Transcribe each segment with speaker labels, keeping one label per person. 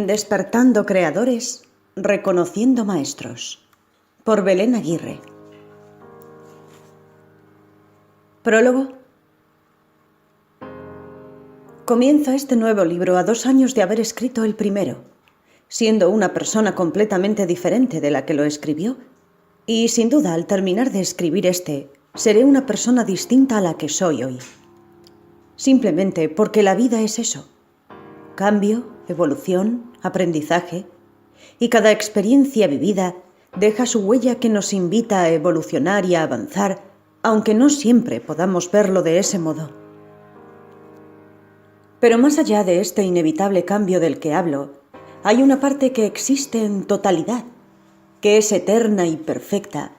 Speaker 1: Despertando creadores, reconociendo maestros. Por Belén Aguirre. Prólogo. Comienzo este nuevo libro a 2 años de haber escrito el primero, siendo una persona completamente diferente de la que lo escribió, y sin duda al terminar de escribir este, seré una persona distinta a la que soy hoy. Simplemente porque la vida es eso: cambio, evolución, aprendizaje, y cada experiencia vivida deja su huella que nos invita a evolucionar y a avanzar, aunque no siempre podamos verlo de ese modo. Pero más allá de este inevitable cambio del que hablo, hay una parte que existe en totalidad, que es eterna y perfecta,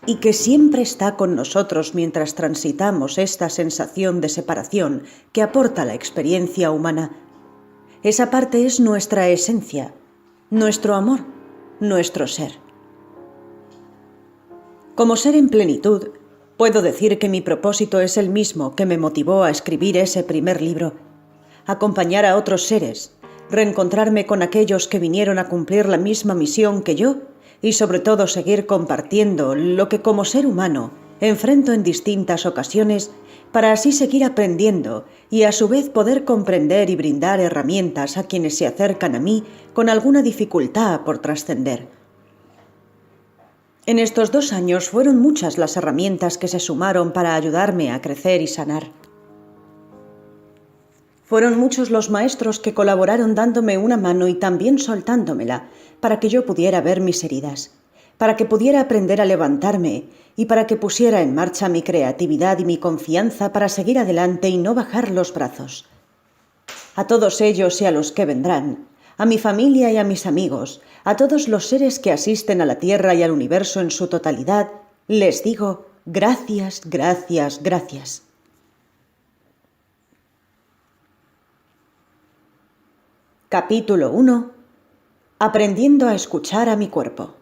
Speaker 1: y que siempre está con nosotros mientras transitamos esta sensación de separación que aporta la experiencia humana. Esa parte es nuestra esencia, nuestro amor, nuestro ser. Como ser en plenitud, puedo decir que mi propósito es el mismo que me motivó a escribir ese primer libro: acompañar a otros seres, reencontrarme con aquellos que vinieron a cumplir la misma misión que yo y sobre todo seguir compartiendo lo que como ser humano enfrento en distintas ocasiones, para así seguir aprendiendo y a su vez poder comprender y brindar herramientas a quienes se acercan a mí con alguna dificultad por trascender. En estos 2 años fueron muchas las herramientas que se sumaron para ayudarme a crecer y sanar. Fueron muchos los maestros que colaboraron dándome una mano y también soltándomela para que yo pudiera ver mis heridas, para que pudiera aprender a levantarme y para que pusiera en marcha mi creatividad y mi confianza para seguir adelante y no bajar los brazos. A todos ellos y a los que vendrán, a mi familia y a mis amigos, a todos los seres que asisten a la Tierra y al universo en su totalidad, les digo gracias, gracias, gracias. Capítulo 1. Aprendiendo a escuchar a mi cuerpo.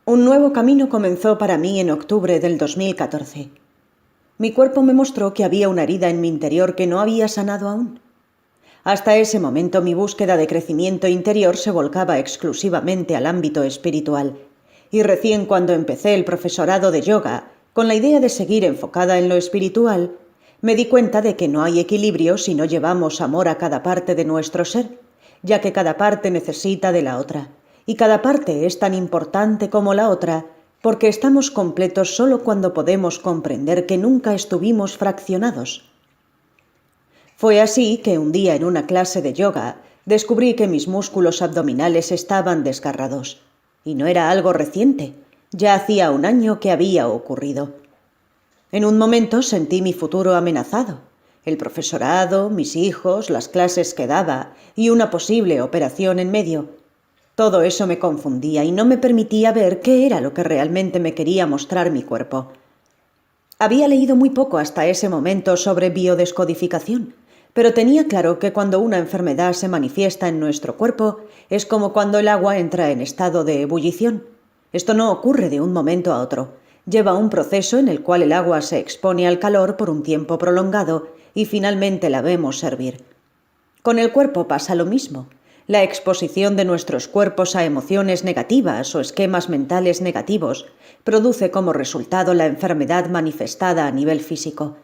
Speaker 1: Un nuevo camino comenzó para mí en octubre del 2014. Mi cuerpo me mostró que había una herida en mi interior que no había sanado aún. Hasta ese momento mi búsqueda de crecimiento interior se volcaba exclusivamente al ámbito espiritual, y recién cuando empecé el profesorado de yoga, con la idea de seguir enfocada en lo espiritual, me di cuenta de que no hay equilibrio si no llevamos amor a cada parte de nuestro ser, ya que cada parte necesita de la otra, y cada parte es tan importante como la otra, porque estamos completos solo cuando podemos comprender que nunca estuvimos fraccionados. Fue así que un día en una clase de yoga descubrí que mis músculos abdominales estaban desgarrados, y no era algo reciente, ya hacía 1 año que había ocurrido. En un momento sentí mi futuro amenazado: el profesorado, mis hijos, las clases que daba y una posible operación en medio. Todo eso me confundía y no me permitía ver qué era lo que realmente me quería mostrar mi cuerpo. Había leído muy poco hasta ese momento sobre biodescodificación, pero tenía claro que cuando una enfermedad se manifiesta en nuestro cuerpo es como cuando el agua entra en estado de ebullición. Esto no ocurre de un momento a otro. Lleva un proceso en el cual el agua se expone al calor por un tiempo prolongado y finalmente la vemos hervir. Con el cuerpo pasa lo mismo. La exposición de nuestros cuerpos a emociones negativas o esquemas mentales negativos produce como resultado la enfermedad manifestada a nivel físico.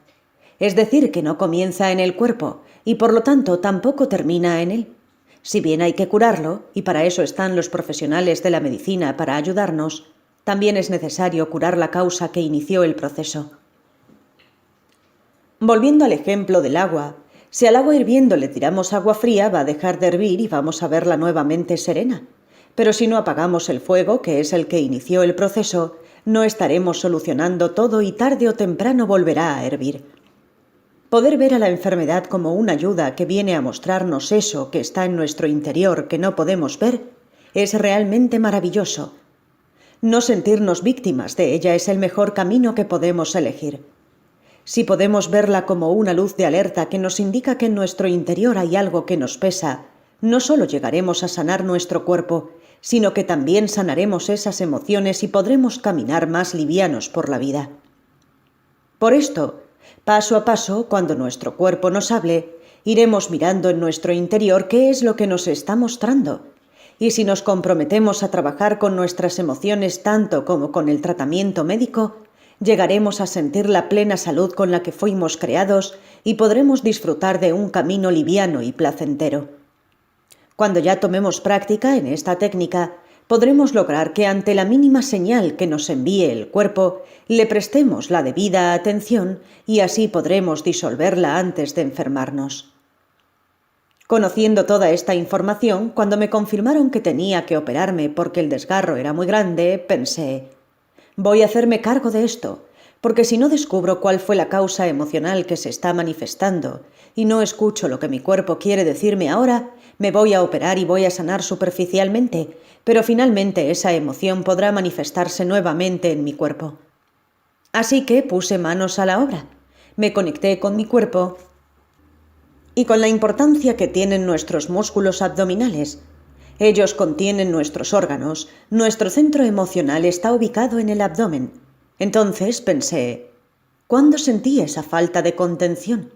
Speaker 1: Es decir, que no comienza en el cuerpo y por lo tanto tampoco termina en él. Si bien hay que curarlo, y para eso están los profesionales de la medicina para ayudarnos, también es necesario curar la causa que inició el proceso. Volviendo al ejemplo del agua, si al agua hirviendo le tiramos agua fría, va a dejar de hervir y vamos a verla nuevamente serena. Pero si no apagamos el fuego, que es el que inició el proceso, no estaremos solucionando todo y tarde o temprano volverá a hervir. Poder ver a la enfermedad como una ayuda que viene a mostrarnos eso que está en nuestro interior que no podemos ver es realmente maravilloso. No sentirnos víctimas de ella es el mejor camino que podemos elegir. Si podemos verla como una luz de alerta que nos indica que en nuestro interior hay algo que nos pesa, no solo llegaremos a sanar nuestro cuerpo, sino que también sanaremos esas emociones y podremos caminar más livianos por la vida. Por esto, Paso a paso, cuando nuestro cuerpo nos hable, iremos mirando en nuestro interior qué es lo que nos está mostrando. Y si nos comprometemos a trabajar con nuestras emociones tanto como con el tratamiento médico, llegaremos a sentir la plena salud con la que fuimos creados y podremos disfrutar de un camino liviano y placentero. Cuando ya tomemos práctica en esta técnica, podremos lograr que ante la mínima señal que nos envíe el cuerpo, le prestemos la debida atención y así podremos disolverla antes de enfermarnos. Conociendo toda esta información, cuando me confirmaron que tenía que operarme porque el desgarro era muy grande, pensé: voy a hacerme cargo de esto, porque si no descubro cuál fue la causa emocional que se está manifestando y no escucho lo que mi cuerpo quiere decirme ahora, me voy a operar y voy a sanar superficialmente, pero finalmente esa emoción podrá manifestarse nuevamente en mi cuerpo. Así que puse manos a la obra, me conecté con mi cuerpo y con la importancia que tienen nuestros músculos abdominales. Ellos contienen nuestros órganos, nuestro centro emocional está ubicado en el abdomen. Entonces pensé: ¿cuándo sentí esa falta de contención?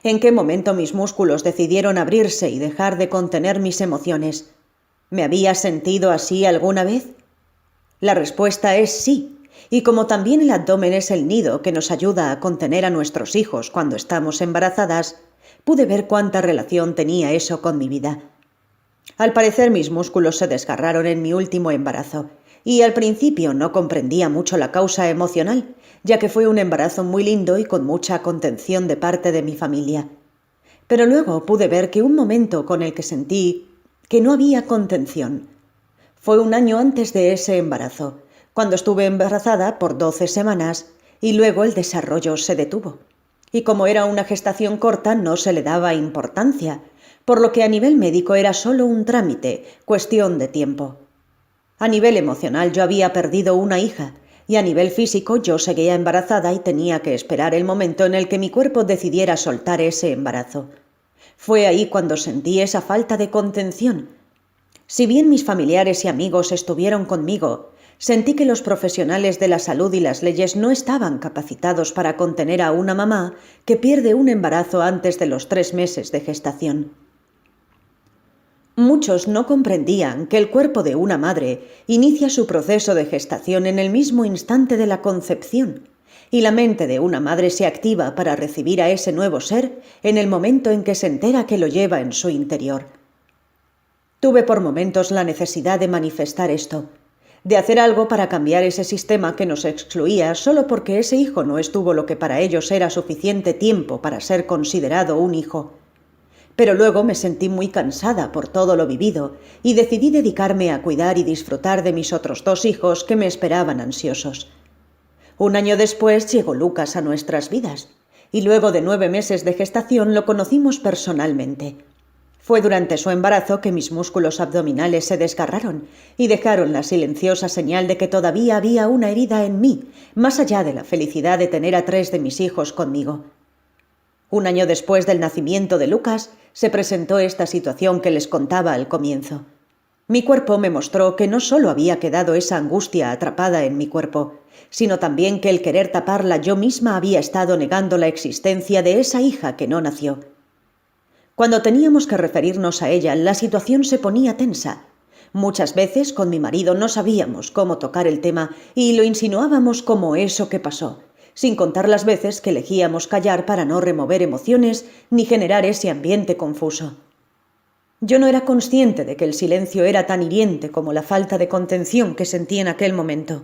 Speaker 1: ¿En qué momento mis músculos decidieron abrirse y dejar de contener mis emociones? ¿Me había sentido así alguna vez? La respuesta es sí, y como también el abdomen es el nido que nos ayuda a contener a nuestros hijos cuando estamos embarazadas, pude ver cuánta relación tenía eso con mi vida. Al parecer mis músculos se desgarraron en mi último embarazo, y al principio no comprendía mucho la causa emocional, ya que fue un embarazo muy lindo y con mucha contención de parte de mi familia. Pero luego pude ver que un momento con el que sentí que no había contención fue un año antes de ese embarazo, cuando estuve embarazada por 12 semanas y luego el desarrollo se detuvo. Y como era una gestación corta, no se le daba importancia, por lo que a nivel médico era solo un trámite, cuestión de tiempo. A nivel emocional yo había perdido una hija, y a nivel físico yo seguía embarazada y tenía que esperar el momento en el que mi cuerpo decidiera soltar ese embarazo. Fue ahí cuando sentí esa falta de contención. Si bien mis familiares y amigos estuvieron conmigo, sentí que los profesionales de la salud y las leyes no estaban capacitados para contener a una mamá que pierde un embarazo antes de los 3 meses de gestación. Muchos no comprendían que el cuerpo de una madre inicia su proceso de gestación en el mismo instante de la concepción, y la mente de una madre se activa para recibir a ese nuevo ser en el momento en que se entera que lo lleva en su interior. Tuve por momentos la necesidad de manifestar esto, de hacer algo para cambiar ese sistema que nos excluía solo porque ese hijo no estuvo lo que para ellos era suficiente tiempo para ser considerado un hijo. Pero luego me sentí muy cansada por todo lo vivido y decidí dedicarme a cuidar y disfrutar de mis otros 2 hijos que me esperaban ansiosos. Un año después llegó Lucas a nuestras vidas y luego de 9 meses de gestación lo conocimos personalmente. Fue durante su embarazo que mis músculos abdominales se desgarraron y dejaron la silenciosa señal de que todavía había una herida en mí, más allá de la felicidad de tener a 3 de mis hijos conmigo. Un año después del nacimiento de Lucas, se presentó esta situación que les contaba al comienzo. Mi cuerpo me mostró que no solo había quedado esa angustia atrapada en mi cuerpo, sino también que el querer taparla yo misma había estado negando la existencia de esa hija que no nació. Cuando teníamos que referirnos a ella, la situación se ponía tensa. Muchas veces con mi marido no sabíamos cómo tocar el tema y lo insinuábamos como eso que pasó, sin contar las veces que elegíamos callar para no remover emociones ni generar ese ambiente confuso. Yo no era consciente de que el silencio era tan hiriente como la falta de contención que sentí en aquel momento.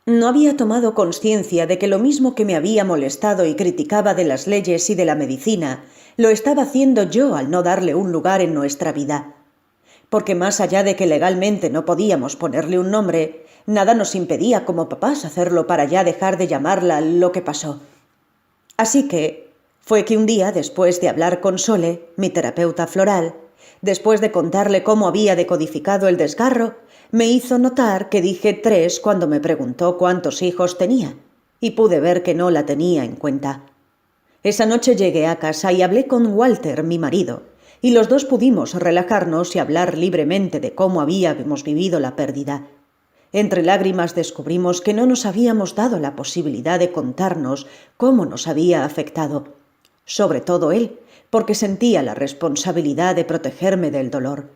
Speaker 1: No había tomado conciencia de que lo mismo que me había molestado y criticaba de las leyes y de la medicina, lo estaba haciendo yo al no darle un lugar en nuestra vida. Porque más allá de que legalmente no podíamos ponerle un nombre, nada nos impedía como papás hacerlo para ya dejar de llamarla lo que pasó. Así que fue que un día, después de hablar con Sole, mi terapeuta floral, después de contarle cómo había decodificado el desgarro, me hizo notar que dije 3 cuando me preguntó cuántos hijos tenía, y pude ver que no la tenía en cuenta. Esa noche llegué a casa y hablé con Walter, mi marido, y los 2 pudimos relajarnos y hablar libremente de cómo habíamos vivido la pérdida. Entre lágrimas descubrimos que no nos habíamos dado la posibilidad de contarnos cómo nos había afectado. Sobre todo él, porque sentía la responsabilidad de protegerme del dolor.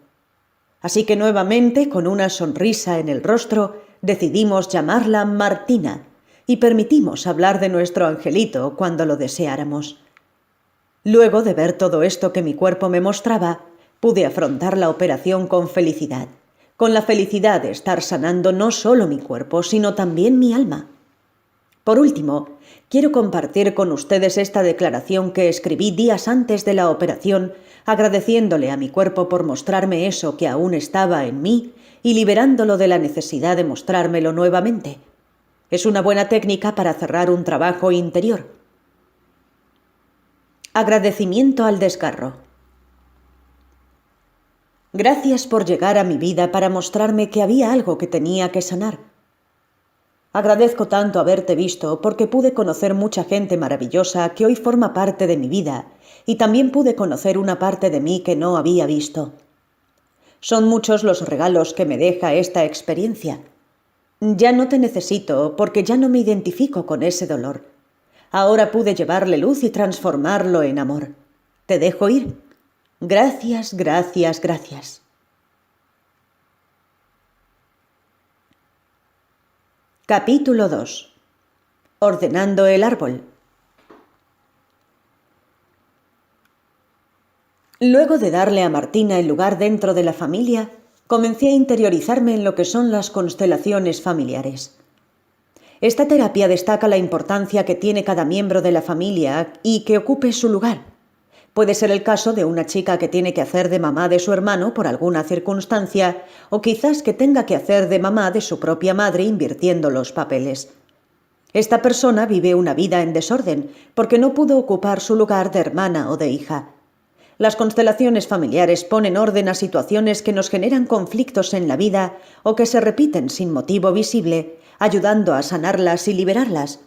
Speaker 1: Así que nuevamente, con una sonrisa en el rostro, decidimos llamarla Martina y permitimos hablar de nuestro angelito cuando lo deseáramos. Luego de ver todo esto que mi cuerpo me mostraba, pude afrontar la operación con felicidad, con la felicidad de estar sanando no solo mi cuerpo, sino también mi alma. Por último, quiero compartir con ustedes esta declaración que escribí días antes de la operación, agradeciéndole a mi cuerpo por mostrarme eso que aún estaba en mí y liberándolo de la necesidad de mostrármelo nuevamente. Es una buena técnica para cerrar un trabajo interior. Agradecimiento al desgarro. Gracias por llegar a mi vida para mostrarme que había algo que tenía que sanar. Agradezco tanto haberte visto porque pude conocer mucha gente maravillosa que hoy forma parte de mi vida y también pude conocer una parte de mí que no había visto. Son muchos los regalos que me deja esta experiencia. Ya no te necesito porque ya no me identifico con ese dolor. Ahora pude llevarle luz y transformarlo en amor. Te dejo ir. Gracias, gracias, gracias. Capítulo 2. Ordenando el árbol. Luego de darle a Martina el lugar dentro de la familia, comencé a interiorizarme en lo que son las constelaciones familiares. Esta terapia destaca la importancia que tiene cada miembro de la familia y que ocupe su lugar. Puede ser el caso de una chica que tiene que hacer de mamá de su hermano por alguna circunstancia, o quizás que tenga que hacer de mamá de su propia madre invirtiendo los papeles. Esta persona vive una vida en desorden porque no pudo ocupar su lugar de hermana o de hija. Las constelaciones familiares ponen orden a situaciones que nos generan conflictos en la vida o que se repiten sin motivo visible, ayudando a sanarlas y liberarlas.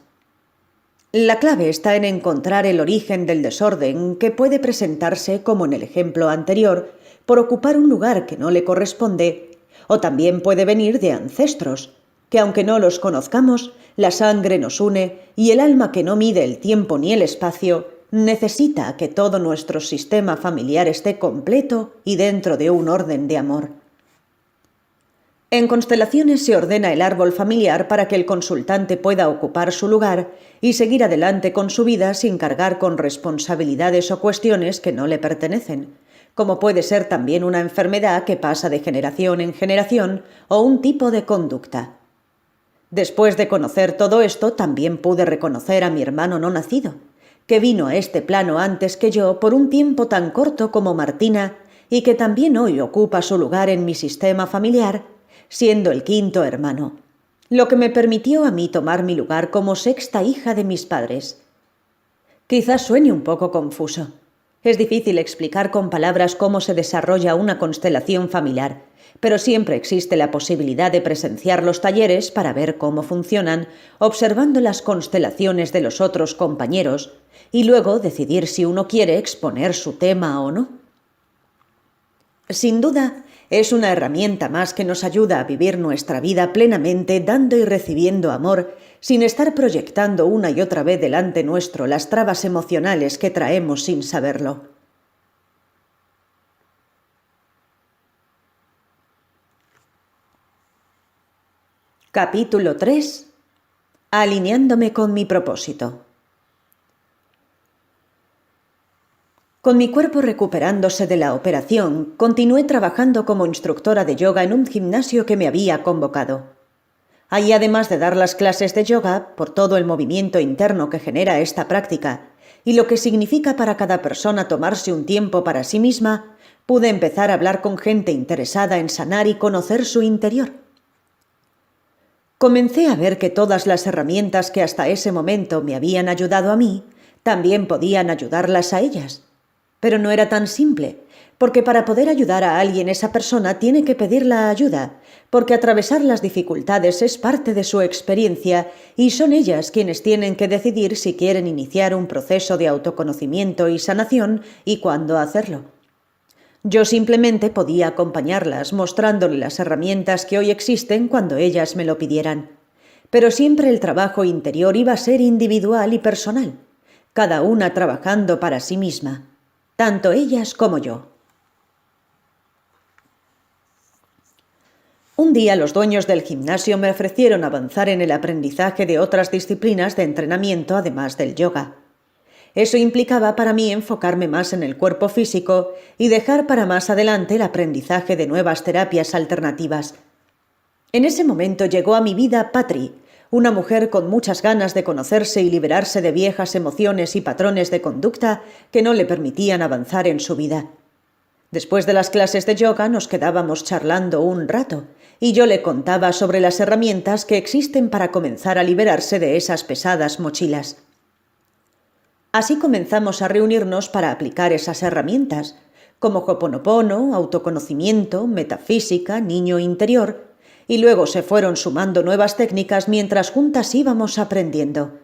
Speaker 1: La clave está en encontrar el origen del desorden, que puede presentarse, como en el ejemplo anterior, por ocupar un lugar que no le corresponde, o también puede venir de ancestros, que aunque no los conozcamos, la sangre nos une y el alma que no mide el tiempo ni el espacio necesita que todo nuestro sistema familiar esté completo y dentro de un orden de amor. En constelaciones se ordena el árbol familiar para que el consultante pueda ocupar su lugar y seguir adelante con su vida sin cargar con responsabilidades o cuestiones que no le pertenecen, como puede ser también una enfermedad que pasa de generación en generación o un tipo de conducta. Después de conocer todo esto, también pude reconocer a mi hermano no nacido, que vino a este plano antes que yo por un tiempo tan corto como Martina y que también hoy ocupa su lugar en mi sistema familiar, siendo el quinto hermano, lo que me permitió a mí tomar mi lugar como sexta hija de mis padres. Quizás suene un poco confuso. Es difícil explicar con palabras cómo se desarrolla una constelación familiar, pero siempre existe la posibilidad de presenciar los talleres para ver cómo funcionan, observando las constelaciones de los otros compañeros y luego decidir si uno quiere exponer su tema o no. Sin duda, es una herramienta más que nos ayuda a vivir nuestra vida plenamente dando y recibiendo amor, sin estar proyectando una y otra vez delante nuestro las trabas emocionales que traemos sin saberlo. Capítulo 3. Alineándome con mi propósito. Con mi cuerpo recuperándose de la operación, continué trabajando como instructora de yoga en un gimnasio que me había convocado. Ahí, además de dar las clases de yoga, por todo el movimiento interno que genera esta práctica y lo que significa para cada persona tomarse un tiempo para sí misma, pude empezar a hablar con gente interesada en sanar y conocer su interior. Comencé a ver que todas las herramientas que hasta ese momento me habían ayudado a mí, también podían ayudarlas a ellas. Pero no era tan simple, porque para poder ayudar a alguien esa persona tiene que pedir la ayuda, porque atravesar las dificultades es parte de su experiencia y son ellas quienes tienen que decidir si quieren iniciar un proceso de autoconocimiento y sanación y cuándo hacerlo. Yo simplemente podía acompañarlas mostrándole las herramientas que hoy existen cuando ellas me lo pidieran. Pero siempre el trabajo interior iba a ser individual y personal, cada una trabajando para sí misma, tanto ellas como yo. Un día los dueños del gimnasio me ofrecieron avanzar en el aprendizaje de otras disciplinas de entrenamiento además del yoga. Eso implicaba para mí enfocarme más en el cuerpo físico y dejar para más adelante el aprendizaje de nuevas terapias alternativas. En ese momento llegó a mi vida Patri, una mujer con muchas ganas de conocerse y liberarse de viejas emociones y patrones de conducta que no le permitían avanzar en su vida. Después de las clases de yoga nos quedábamos charlando un rato y yo le contaba sobre las herramientas que existen para comenzar a liberarse de esas pesadas mochilas. Así comenzamos a reunirnos para aplicar esas herramientas, como Ho'oponopono, autoconocimiento, metafísica, niño interior, y luego se fueron sumando nuevas técnicas mientras juntas íbamos aprendiendo.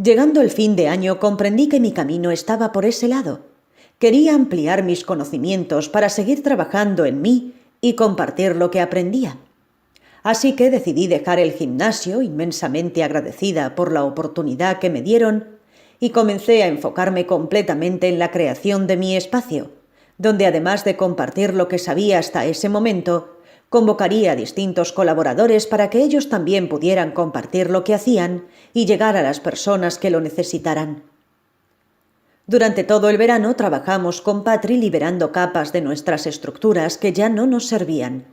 Speaker 1: Llegando el fin de año comprendí que mi camino estaba por ese lado. Quería ampliar mis conocimientos para seguir trabajando en mí y compartir lo que aprendía. Así que decidí dejar el gimnasio, inmensamente agradecida por la oportunidad que me dieron, y comencé a enfocarme completamente en la creación de mi espacio, donde además de compartir lo que sabía hasta ese momento, convocaría a distintos colaboradores para que ellos también pudieran compartir lo que hacían y llegar a las personas que lo necesitaran. Durante todo el verano trabajamos con Patri liberando capas de nuestras estructuras que ya no nos servían.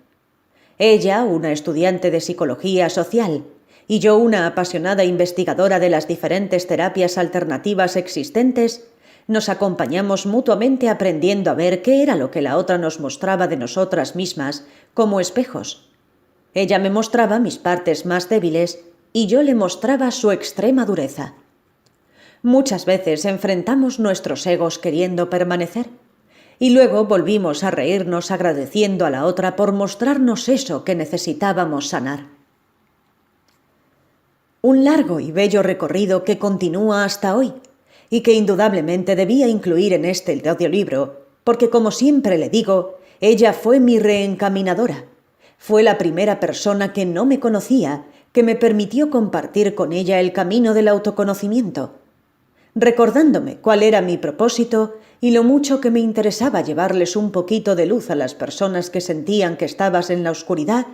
Speaker 1: Ella, una estudiante de psicología social, y yo, una apasionada investigadora de las diferentes terapias alternativas existentes, nos acompañamos mutuamente aprendiendo a ver qué era lo que la otra nos mostraba de nosotras mismas como espejos. Ella me mostraba mis partes más débiles y yo le mostraba su extrema dureza. Muchas veces enfrentamos nuestros egos queriendo permanecer y luego volvimos a reírnos agradeciendo a la otra por mostrarnos eso que necesitábamos sanar. Un largo y bello recorrido que continúa hasta hoy y que indudablemente debía incluir en este audiolibro, porque como siempre le digo, ella fue mi reencaminadora. Fue la primera persona que no me conocía, que me permitió compartir con ella el camino del autoconocimiento, recordándome cuál era mi propósito y lo mucho que me interesaba llevarles un poquito de luz a las personas que sentían que estabas en la oscuridad,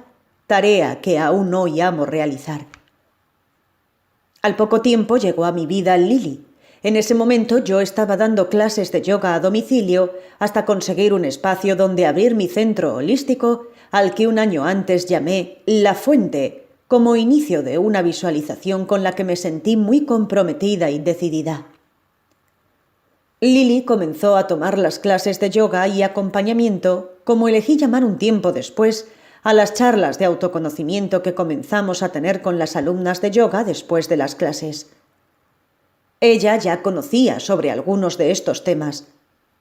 Speaker 1: tarea que aún hoy amo realizar. Al poco tiempo llegó a mi vida Lili. En ese momento yo estaba dando clases de yoga a domicilio hasta conseguir un espacio donde abrir mi centro holístico, al que un año antes llamé La Fuente, como inicio de una visualización con la que me sentí muy comprometida y decidida. Lili comenzó a tomar las clases de yoga y acompañamiento, como elegí llamar un tiempo después, a las charlas de autoconocimiento que comenzamos a tener con las alumnas de yoga después de las clases. Ella ya conocía sobre algunos de estos temas,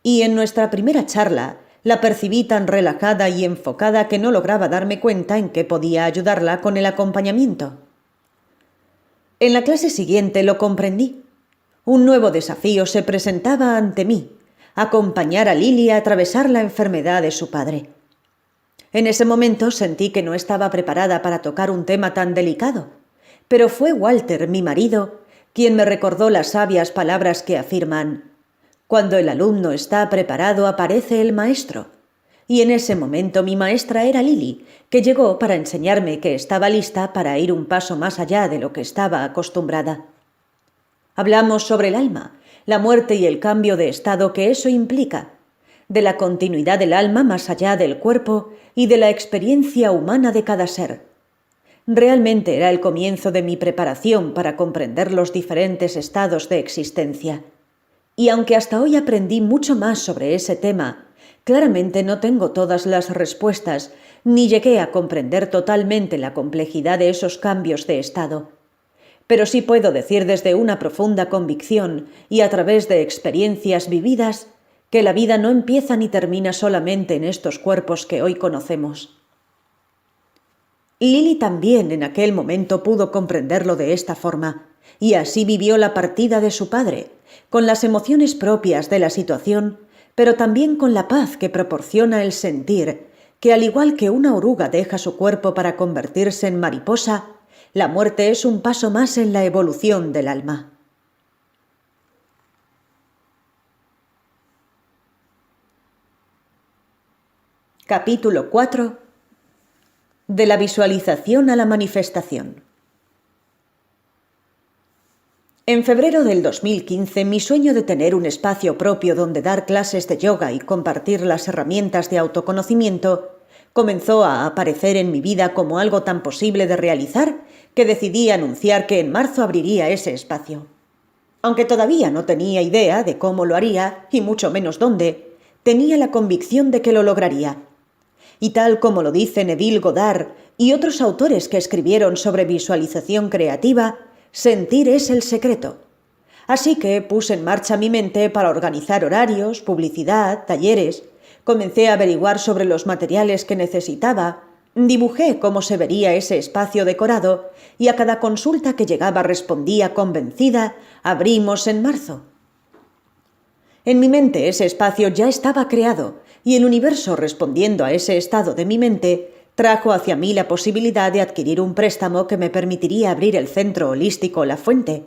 Speaker 1: y en nuestra primera charla la percibí tan relajada y enfocada que no lograba darme cuenta en qué podía ayudarla con el acompañamiento. En la clase siguiente lo comprendí. Un nuevo desafío se presentaba ante mí: acompañar a Lili a atravesar la enfermedad de su padre. En ese momento sentí que no estaba preparada para tocar un tema tan delicado, pero fue Walter, mi marido, quien me recordó las sabias palabras que afirman: cuando el alumno está preparado aparece el maestro. Y en ese momento mi maestra era Lili, que llegó para enseñarme que estaba lista para ir un paso más allá de lo que estaba acostumbrada. Hablamos sobre el alma, la muerte y el cambio de estado que eso implica, de la continuidad del alma más allá del cuerpo y de la experiencia humana de cada ser. Realmente era el comienzo de mi preparación para comprender los diferentes estados de existencia. Y aunque hasta hoy aprendí mucho más sobre ese tema, claramente no tengo todas las respuestas, ni llegué a comprender totalmente la complejidad de esos cambios de estado. Pero sí puedo decir desde una profunda convicción y a través de experiencias vividas que la vida no empieza ni termina solamente en estos cuerpos que hoy conocemos. Lili también en aquel momento pudo comprenderlo de esta forma, y así vivió la partida de su padre, con las emociones propias de la situación, pero también con la paz que proporciona el sentir que, al igual que una oruga deja su cuerpo para convertirse en mariposa, la muerte es un paso más en la evolución del alma. Capítulo 4. De la visualización a la manifestación. En febrero del 2015, mi sueño de tener un espacio propio donde dar clases de yoga y compartir las herramientas de autoconocimiento comenzó a aparecer en mi vida como algo tan posible de realizar que decidí anunciar que en marzo abriría ese espacio. Aunque todavía no tenía idea de cómo lo haría, y mucho menos dónde, tenía la convicción de que lo lograría. Y tal como lo dice Neville Goddard y otros autores que escribieron sobre visualización creativa, sentir es el secreto. Así que puse en marcha mi mente para organizar horarios, publicidad, talleres. Comencé a averiguar sobre los materiales que necesitaba, dibujé cómo se vería ese espacio decorado y a cada consulta que llegaba respondía convencida: abrimos en marzo. En mi mente ese espacio ya estaba creado y el universo, respondiendo a ese estado de mi mente, trajo hacia mí la posibilidad de adquirir un préstamo que me permitiría abrir el centro holístico La Fuente.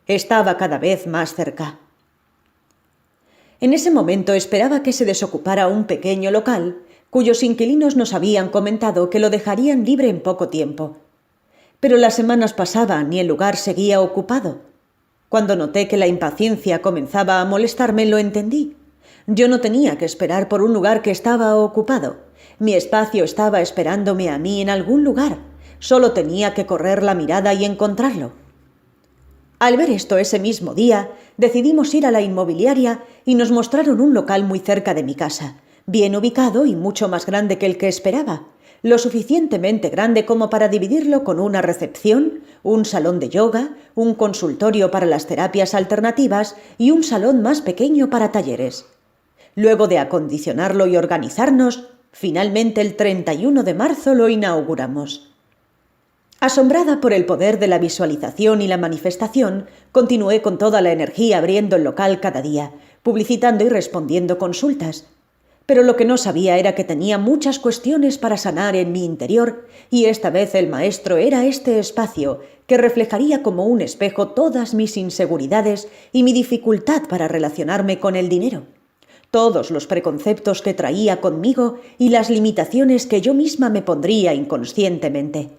Speaker 1: Estaba cada vez más cerca. En ese momento esperaba que se desocupara un pequeño local, cuyos inquilinos nos habían comentado que lo dejarían libre en poco tiempo. Pero las semanas pasaban y el lugar seguía ocupado. Cuando noté que la impaciencia comenzaba a molestarme, lo entendí. Yo no tenía que esperar por un lugar que estaba ocupado. Mi espacio estaba esperándome a mí en algún lugar. Solo tenía que correr la mirada y encontrarlo. Al ver esto ese mismo día, decidimos ir a la inmobiliaria y nos mostraron un local muy cerca de mi casa, bien ubicado y mucho más grande que el que esperaba, lo suficientemente grande como para dividirlo con una recepción, un salón de yoga, un consultorio para las terapias alternativas y un salón más pequeño para talleres. Luego de acondicionarlo y organizarnos, finalmente el 31 de marzo lo inauguramos. Asombrada por el poder de la visualización y la manifestación, continué con toda la energía abriendo el local cada día, publicitando y respondiendo consultas. Pero lo que no sabía era que tenía muchas cuestiones para sanar en mi interior, y esta vez el maestro era este espacio, que reflejaría como un espejo todas mis inseguridades y mi dificultad para relacionarme con el dinero. Todos los preconceptos que traía conmigo y las limitaciones que yo misma me pondría inconscientemente.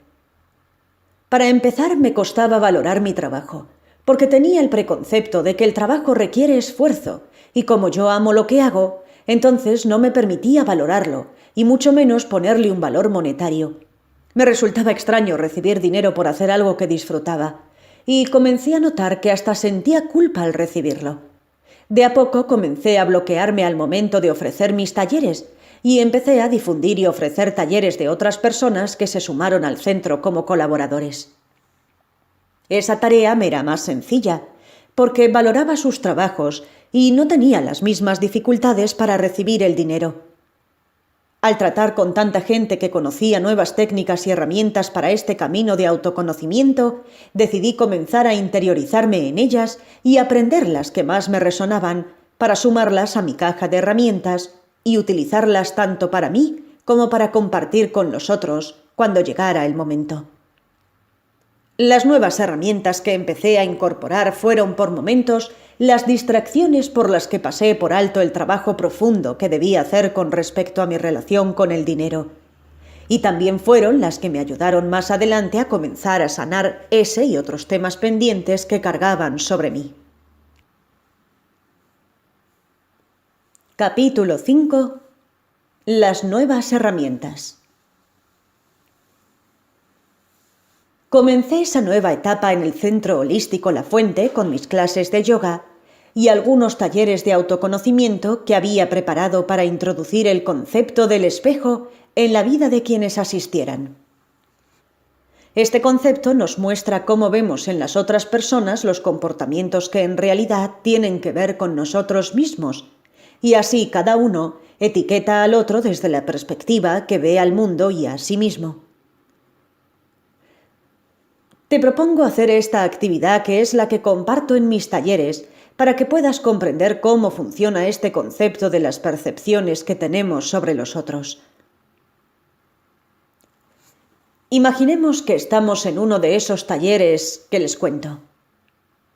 Speaker 1: Para empezar, me costaba valorar mi trabajo, porque tenía el preconcepto de que el trabajo requiere esfuerzo, y como yo amo lo que hago, entonces no me permitía valorarlo, y mucho menos ponerle un valor monetario. Me resultaba extraño recibir dinero por hacer algo que disfrutaba, y comencé a notar que hasta sentía culpa al recibirlo. De a poco comencé a bloquearme al momento de ofrecer mis talleres, y empecé a difundir y ofrecer talleres de otras personas que se sumaron al centro como colaboradores. Esa tarea me era más sencilla, porque valoraba sus trabajos y no tenía las mismas dificultades para recibir el dinero. Al tratar con tanta gente que conocía nuevas técnicas y herramientas para este camino de autoconocimiento, decidí comenzar a interiorizarme en ellas y aprender las que más me resonaban para sumarlas a mi caja de herramientas y utilizarlas tanto para mí como para compartir con los otros cuando llegara el momento. Las nuevas herramientas que empecé a incorporar fueron por momentos las distracciones por las que pasé por alto el trabajo profundo que debía hacer con respecto a mi relación con el dinero. Y también fueron las que me ayudaron más adelante a comenzar a sanar ese y otros temas pendientes que cargaban sobre mí. Capítulo 5. Las nuevas herramientas. Comencé esa nueva etapa en el Centro Holístico La Fuente con mis clases de yoga y algunos talleres de autoconocimiento que había preparado para introducir el concepto del espejo en la vida de quienes asistieran. Este concepto nos muestra cómo vemos en las otras personas los comportamientos que en realidad tienen que ver con nosotros mismos, y así cada uno etiqueta al otro desde la perspectiva que ve al mundo y a sí mismo. Te propongo hacer esta actividad, que es la que comparto en mis talleres, para que puedas comprender cómo funciona este concepto de las percepciones que tenemos sobre los otros. Imaginemos que estamos en uno de esos talleres que les cuento,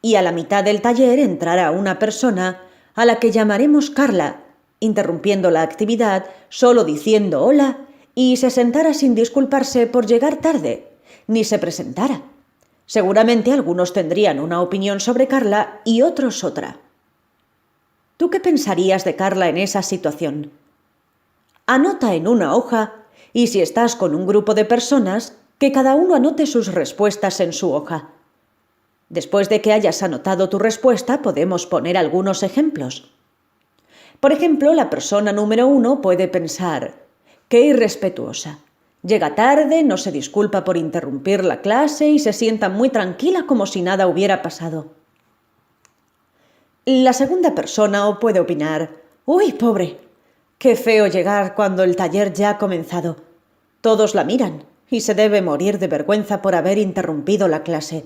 Speaker 1: y a la mitad del taller entrará una persona a la que llamaremos Carla, interrumpiendo la actividad, solo diciendo hola, y se sentara sin disculparse por llegar tarde, ni se presentara. Seguramente algunos tendrían una opinión sobre Carla y otros otra. ¿Tú qué pensarías de Carla en esa situación? Anota en una hoja, y si estás con un grupo de personas, que cada uno anote sus respuestas en su hoja. Después de que hayas anotado tu respuesta, podemos poner algunos ejemplos. Por ejemplo, la persona número 1 puede pensar: ¡qué irrespetuosa! Llega tarde, no se disculpa por interrumpir la clase y se sienta muy tranquila como si nada hubiera pasado. La segunda persona puede opinar: ¡uy, pobre! ¡Qué feo llegar cuando el taller ya ha comenzado! Todos la miran y se debe morir de vergüenza por haber interrumpido la clase.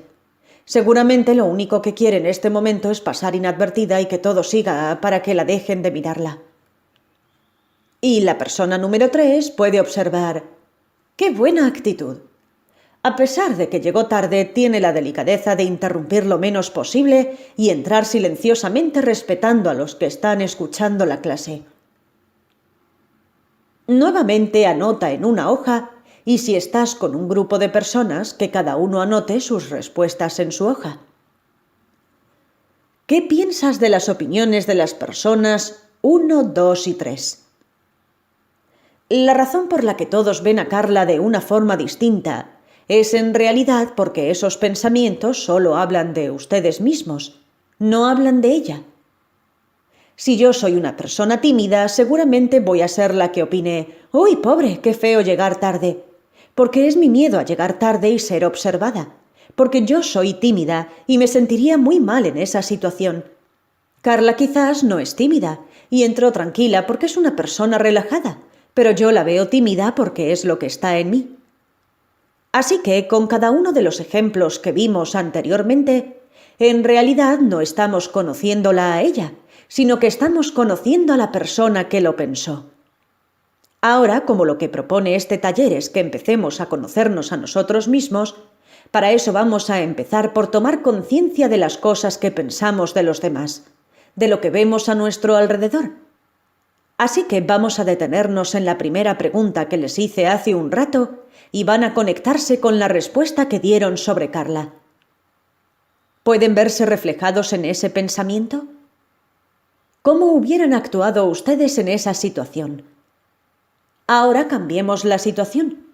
Speaker 1: Seguramente lo único que quiere en este momento es pasar inadvertida y que todo siga para que la dejen de mirarla. Y la persona número 3 puede observar: ¡qué buena actitud! A pesar de que llegó tarde, tiene la delicadeza de interrumpir lo menos posible y entrar silenciosamente respetando a los que están escuchando la clase. Nuevamente anota en una hoja, y si estás con un grupo de personas, que cada uno anote sus respuestas en su hoja. ¿Qué piensas de las opiniones de las personas 1, 2 y 3? La razón por la que todos ven a Carla de una forma distinta es en realidad porque esos pensamientos solo hablan de ustedes mismos, no hablan de ella. Si yo soy una persona tímida, seguramente voy a ser la que opine: ¡uy, pobre, qué feo llegar tarde! Porque es mi miedo a llegar tarde y ser observada, porque yo soy tímida y me sentiría muy mal en esa situación. Carla quizás no es tímida y entró tranquila porque es una persona relajada, pero yo la veo tímida porque es lo que está en mí. Así que, con cada uno de los ejemplos que vimos anteriormente, en realidad no estamos conociéndola a ella, sino que estamos conociendo a la persona que lo pensó. Ahora, como lo que propone este taller es que empecemos a conocernos a nosotros mismos, para eso vamos a empezar por tomar conciencia de las cosas que pensamos de los demás, de lo que vemos a nuestro alrededor. Así que vamos a detenernos en la primera pregunta que les hice hace un rato y van a conectarse con la respuesta que dieron sobre Carla. ¿Pueden verse reflejados en ese pensamiento? ¿Cómo hubieran actuado ustedes en esa situación? Ahora cambiemos la situación.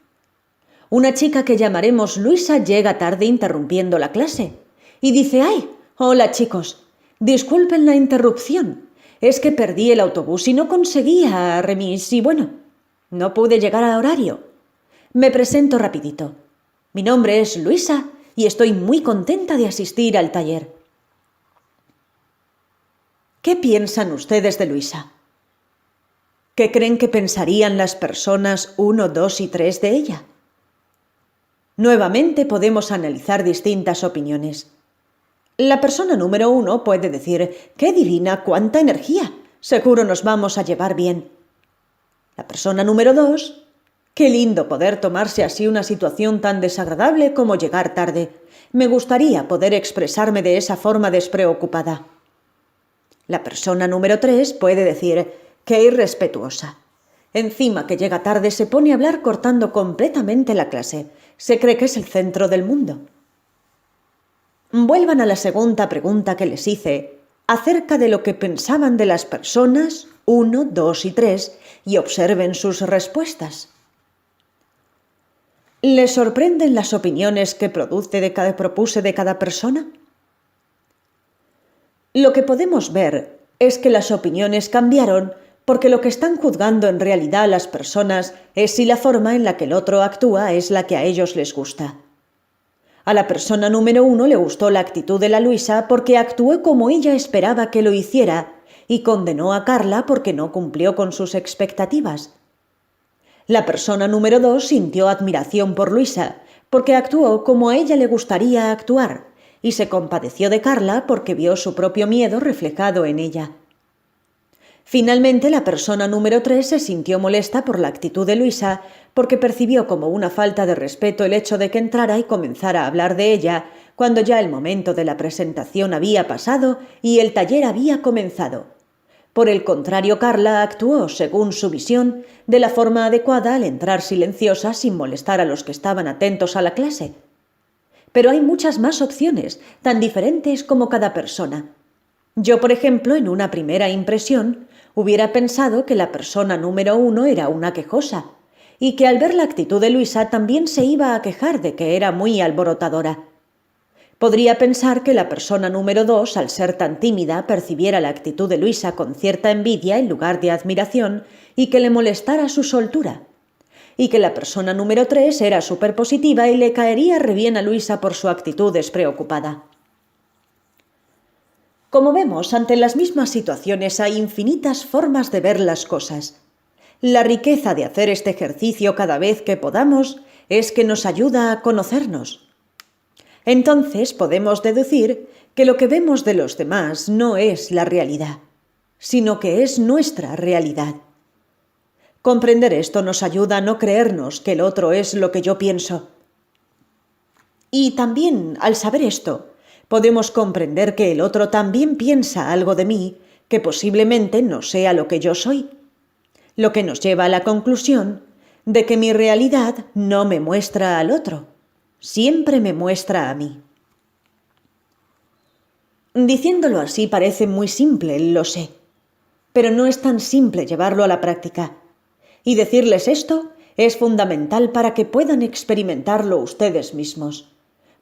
Speaker 1: Una chica que llamaremos Luisa llega tarde interrumpiendo la clase y dice: ¡ay! Hola chicos, disculpen la interrupción. Es que perdí el autobús y no conseguía remis y bueno, no pude llegar a horario. Me presento rapidito. Mi nombre es Luisa y estoy muy contenta de asistir al taller. ¿Qué piensan ustedes de Luisa? ¿Qué creen que pensarían las personas 1, 2 y 3 de ella? Nuevamente podemos analizar distintas opiniones. La persona número 1 puede decir: ¡qué divina, cuánta energía! Seguro nos vamos a llevar bien. La persona número 2: ¡qué lindo poder tomarse así una situación tan desagradable como llegar tarde! Me gustaría poder expresarme de esa forma despreocupada. La persona número 3 puede decir: ¡qué irrespetuosa! Encima que llega tarde se pone a hablar cortando completamente la clase. Se cree que es el centro del mundo. Vuelvan a la segunda pregunta que les hice acerca de lo que pensaban de las personas 1, 2 y 3 y observen sus respuestas. ¿Les sorprenden las opiniones que propuse de cada persona? Lo que podemos ver es que las opiniones cambiaron porque lo que están juzgando en realidad las personas es si la forma en la que el otro actúa es la que a ellos les gusta. A la persona número 1 le gustó la actitud de la Luisa porque actuó como ella esperaba que lo hiciera y condenó a Carla porque no cumplió con sus expectativas. La persona número 2 sintió admiración por Luisa porque actuó como a ella le gustaría actuar y se compadeció de Carla porque vio su propio miedo reflejado en ella. Finalmente, la persona número 3 se sintió molesta por la actitud de Luisa porque percibió como una falta de respeto el hecho de que entrara y comenzara a hablar de ella cuando ya el momento de la presentación había pasado y el taller había comenzado. Por el contrario, Carla actuó, según su visión, de la forma adecuada al entrar silenciosa sin molestar a los que estaban atentos a la clase. Pero hay muchas más opciones, tan diferentes como cada persona. Yo, por ejemplo, en una primera impresión, hubiera pensado que la persona número 1 era una quejosa, y que al ver la actitud de Luisa también se iba a quejar de que era muy alborotadora. Podría pensar que la persona número 2, al ser tan tímida, percibiera la actitud de Luisa con cierta envidia en lugar de admiración y que le molestara su soltura. Y que la persona número 3 era superpositiva y le caería re bien a Luisa por su actitud despreocupada. Como vemos, ante las mismas situaciones hay infinitas formas de ver las cosas. La riqueza de hacer este ejercicio cada vez que podamos es que nos ayuda a conocernos. Entonces podemos deducir que lo que vemos de los demás no es la realidad, sino que es nuestra realidad. Comprender esto nos ayuda a no creernos que el otro es lo que yo pienso. Y también, al saber esto, podemos comprender que el otro también piensa algo de mí que posiblemente no sea lo que yo soy, lo que nos lleva a la conclusión de que mi realidad no me muestra al otro, siempre me muestra a mí. Diciéndolo así parece muy simple, lo sé, pero no es tan simple llevarlo a la práctica. Y decirles esto es fundamental para que puedan experimentarlo ustedes mismos.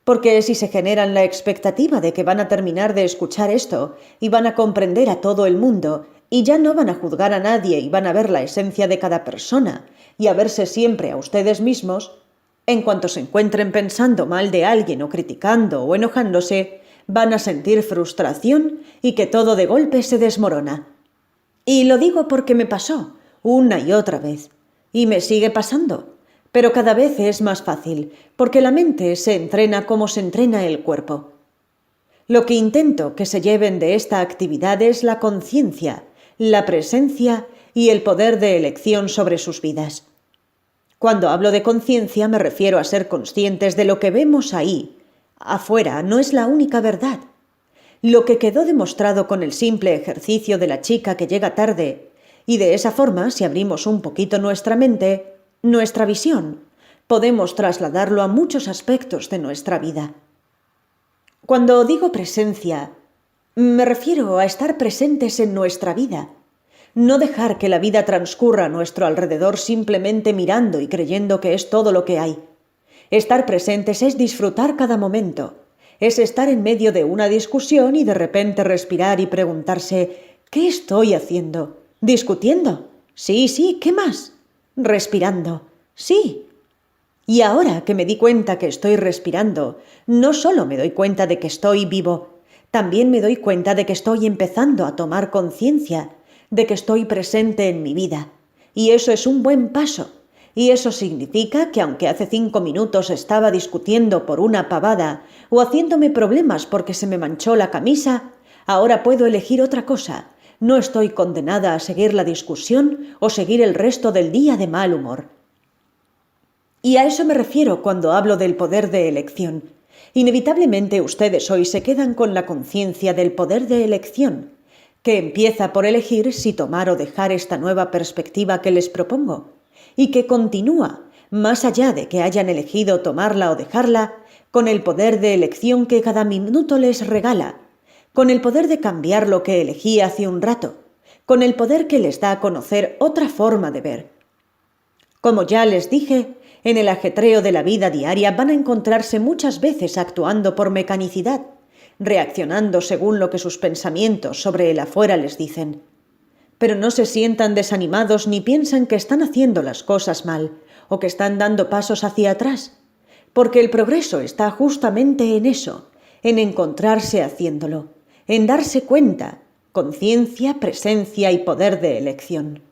Speaker 1: Porque si se generan la expectativa de que van a terminar de escuchar esto y van a comprender a todo el mundo y ya no van a juzgar a nadie y van a ver la esencia de cada persona y a verse siempre a ustedes mismos, en cuanto se encuentren pensando mal de alguien o criticando o enojándose, van a sentir frustración y que todo de golpe se desmorona. Y lo digo porque me pasó una y otra vez, y me sigue pasando, pero cada vez es más fácil, porque la mente se entrena como se entrena el cuerpo. Lo que intento que se lleven de esta actividad es la conciencia, la presencia y el poder de elección sobre sus vidas. Cuando hablo de conciencia me refiero a ser conscientes de lo que vemos ahí. Afuera no es la única verdad. Lo que quedó demostrado con el simple ejercicio de la chica que llega tarde, y de esa forma, si abrimos un poquito nuestra mente, nuestra visión, podemos trasladarlo a muchos aspectos de nuestra vida. Cuando digo presencia, me refiero a estar presentes en nuestra vida, no dejar que la vida transcurra a nuestro alrededor simplemente mirando y creyendo que es todo lo que hay. Estar presentes es disfrutar cada momento, es estar en medio de una discusión y de repente respirar y preguntarse ¿qué estoy haciendo? ¿Discutiendo? Sí, ¿qué más? Respirando. Sí. Y ahora que me di cuenta que estoy respirando, no solo me doy cuenta de que estoy vivo, también me doy cuenta de que estoy empezando a tomar conciencia, de que estoy presente en mi vida. Y eso es un buen paso. Y eso significa que aunque hace 5 minutos estaba discutiendo por una pavada o haciéndome problemas porque se me manchó la camisa, ahora puedo elegir otra cosa. No estoy condenada a seguir la discusión o seguir el resto del día de mal humor. Y a eso me refiero cuando hablo del poder de elección. Inevitablemente ustedes hoy se quedan con la conciencia del poder de elección, que empieza por elegir si tomar o dejar esta nueva perspectiva que les propongo, y que continúa, más allá de que hayan elegido tomarla o dejarla, con el poder de elección que cada minuto les regala, con el poder de cambiar lo que elegí hace un rato, con el poder que les da a conocer otra forma de ver. Como ya les dije, en el ajetreo de la vida diaria van a encontrarse muchas veces actuando por mecanicidad, reaccionando según lo que sus pensamientos sobre el afuera les dicen. Pero no se sientan desanimados ni piensan que están haciendo las cosas mal o que están dando pasos hacia atrás, porque el progreso está justamente en eso, en encontrarse haciéndolo, en darse cuenta, conciencia, presencia y poder de elección.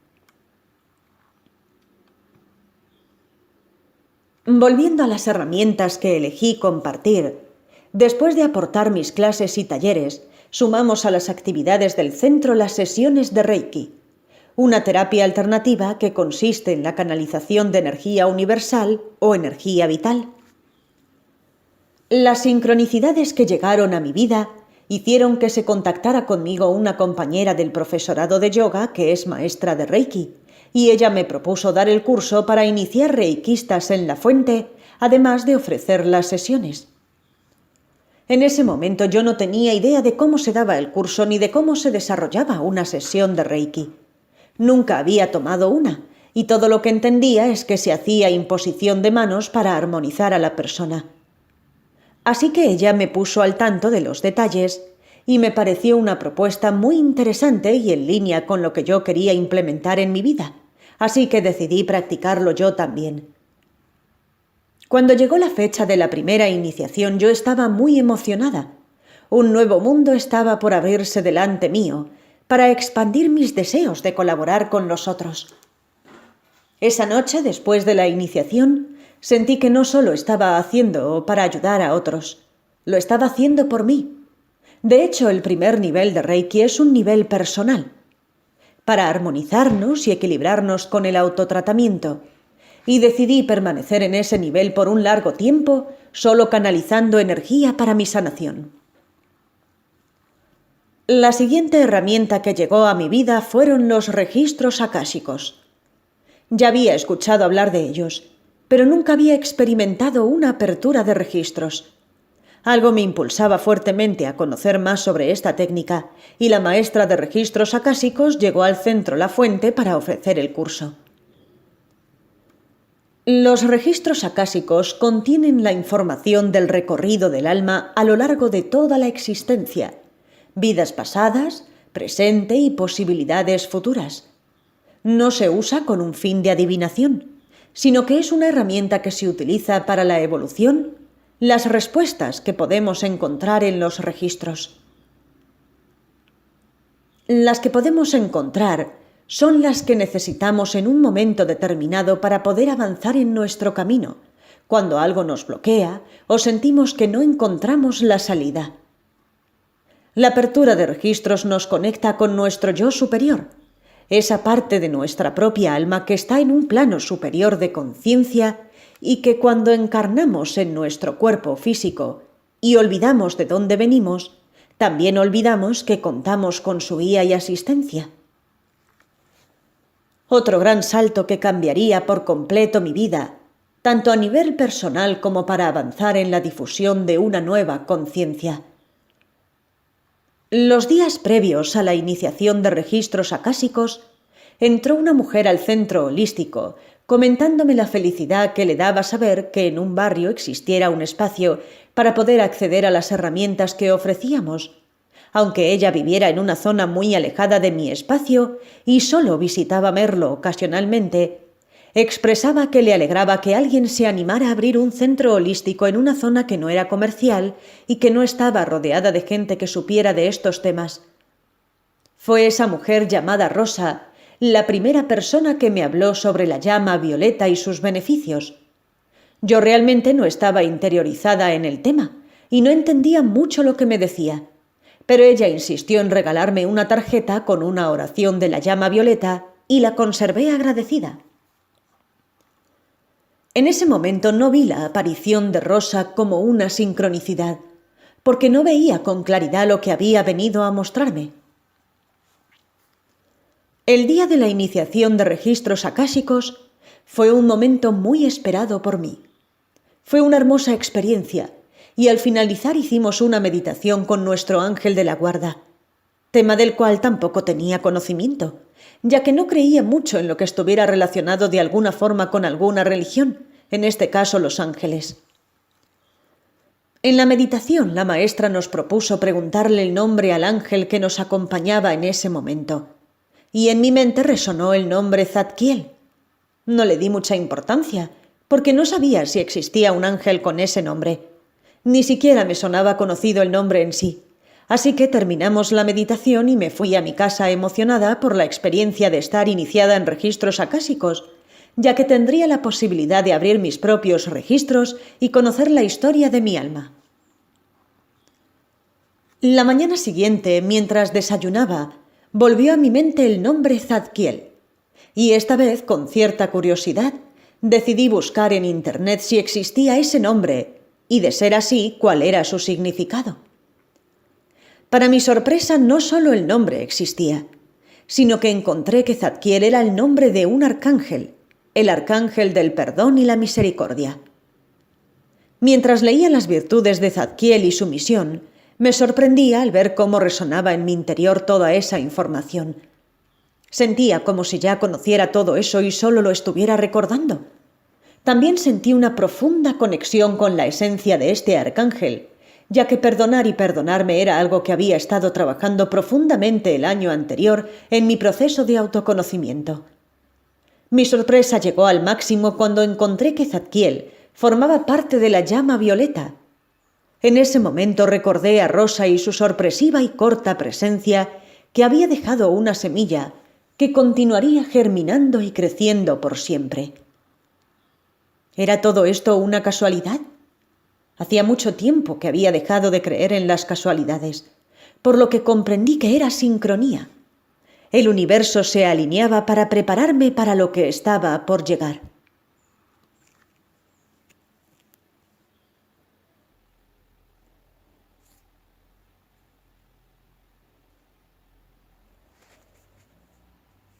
Speaker 1: Volviendo a las herramientas que elegí compartir, Después de aportar mis clases y talleres, sumamos a las actividades del centro las sesiones de Reiki, una terapia alternativa que consiste en la canalización de energía universal o energía vital. Las sincronicidades que llegaron a mi vida hicieron que se contactara conmigo una compañera del profesorado de yoga que es maestra de Reiki, y ella me propuso dar el curso para iniciar reikistas en la fuente, además de ofrecer las sesiones. En ese momento yo no tenía idea de cómo se daba el curso ni de cómo se desarrollaba una sesión de Reiki. Nunca había tomado una, y todo lo que entendía es que se hacía imposición de manos para armonizar a la persona. Así que ella me puso al tanto de los detalles y me pareció una propuesta muy interesante y en línea con lo que yo quería implementar en mi vida, así que decidí practicarlo yo también. Cuando llegó la fecha de la primera iniciación yo estaba muy emocionada. Un nuevo mundo estaba por abrirse delante mío para expandir mis deseos de colaborar con los otros. Esa noche, después de la iniciación, sentí que no solo estaba haciendo para ayudar a otros, lo estaba haciendo por mí. De hecho, el primer nivel de Reiki es un nivel personal, para armonizarnos y equilibrarnos con el autotratamiento, y decidí permanecer en ese nivel por un largo tiempo, solo canalizando energía para mi sanación. La siguiente herramienta que llegó a mi vida fueron los registros akáshicos. Ya había escuchado hablar de ellos, pero nunca había experimentado una apertura de registros. Algo me impulsaba fuertemente a conocer más sobre esta técnica, y la maestra de registros akáshicos llegó al centro La Fuente para ofrecer el curso. Los registros akáshicos contienen la información del recorrido del alma a lo largo de toda la existencia, vidas pasadas, presente y posibilidades futuras. No se usa con un fin de adivinación, sino que es una herramienta que se utiliza para la evolución, las respuestas que podemos encontrar en los registros. Las que podemos encontrar son las que necesitamos en un momento determinado para poder avanzar en nuestro camino, cuando algo nos bloquea o sentimos que no encontramos la salida. La apertura de registros nos conecta con nuestro yo superior, esa parte de nuestra propia alma que está en un plano superior de conciencia y que cuando encarnamos en nuestro cuerpo físico y olvidamos de dónde venimos, también olvidamos que contamos con su guía y asistencia. Otro gran salto que cambiaría por completo mi vida, tanto a nivel personal como para avanzar en la difusión de una nueva conciencia. Los días previos a la iniciación de registros akáshicos, entró una mujer al centro holístico, comentándome la felicidad que le daba saber que en un barrio existiera un espacio para poder acceder a las herramientas que ofrecíamos, aunque ella viviera en una zona muy alejada de mi espacio y solo visitaba Merlo ocasionalmente. Expresaba que le alegraba que alguien se animara a abrir un centro holístico en una zona que no era comercial y que no estaba rodeada de gente que supiera de estos temas. Fue esa mujer llamada Rosa la primera persona que me habló sobre la llama violeta y sus beneficios. Yo realmente no estaba interiorizada en el tema y no entendía mucho lo que me decía, pero ella insistió en regalarme una tarjeta con una oración de la llama violeta y la conservé agradecida. En ese momento no vi la aparición de Rosa como una sincronicidad, porque no veía con claridad lo que había venido a mostrarme. El día de la iniciación de registros akáshicos fue un momento muy esperado por mí. Fue una hermosa experiencia y al finalizar hicimos una meditación con nuestro ángel de la guarda, tema del cual tampoco tenía conocimiento, ya que no creía mucho en lo que estuviera relacionado de alguna forma con alguna religión, en este caso los ángeles. En la meditación la maestra nos propuso preguntarle el nombre al ángel que nos acompañaba en ese momento, y en mi mente resonó el nombre Zadkiel. No le di mucha importancia, porque no sabía si existía un ángel con ese nombre. Ni siquiera me sonaba conocido el nombre en sí. Así que terminamos la meditación y me fui a mi casa emocionada por la experiencia de estar iniciada en registros akáshicos, ya que tendría la posibilidad de abrir mis propios registros y conocer la historia de mi alma. La mañana siguiente, mientras desayunaba, volvió a mi mente el nombre Zadkiel, y esta vez, con cierta curiosidad, decidí buscar en Internet si existía ese nombre y, de ser así, cuál era su significado. Para mi sorpresa, no solo el nombre existía, sino que encontré que Zadkiel era el nombre de un arcángel, el arcángel del perdón y la misericordia. Mientras leía las virtudes de Zadkiel y su misión, me sorprendía al ver cómo resonaba en mi interior toda esa información. Sentía como si ya conociera todo eso y solo lo estuviera recordando. También sentí una profunda conexión con la esencia de este arcángel, ya que perdonar y perdonarme era algo que había estado trabajando profundamente el año anterior en mi proceso de autoconocimiento. Mi sorpresa llegó al máximo cuando encontré que Zadkiel formaba parte de la llama violeta. En ese momento recordé a Rosa y su sorpresiva y corta presencia que había dejado una semilla que continuaría germinando y creciendo por siempre. ¿Era todo esto una casualidad? Hacía mucho tiempo que había dejado de creer en las casualidades, por lo que comprendí que era sincronía. El universo se alineaba para prepararme para lo que estaba por llegar.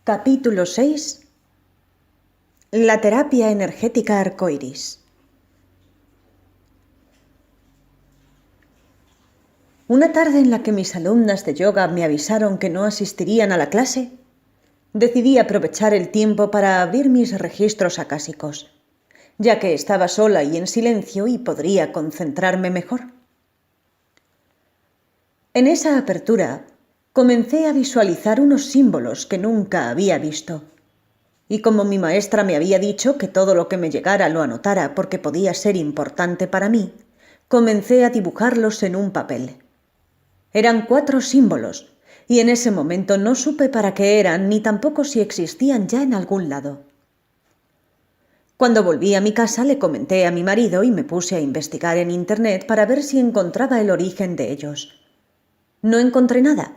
Speaker 1: Capítulo 6. La terapia energética arcoíris. Una tarde en la que mis alumnas de yoga me avisaron que no asistirían a la clase, decidí aprovechar el tiempo para abrir mis registros acásicos, ya que estaba sola y en silencio y podría concentrarme mejor. En esa apertura, comencé a visualizar unos símbolos que nunca había visto. Y como mi maestra me había dicho que todo lo que me llegara lo anotara porque podía ser importante para mí, comencé a dibujarlos en un papel. Eran 4 símbolos, y en ese momento no supe para qué eran ni tampoco si existían ya en algún lado. Cuando volví a mi casa le comenté a mi marido y me puse a investigar en Internet para ver si encontraba el origen de ellos. No encontré nada,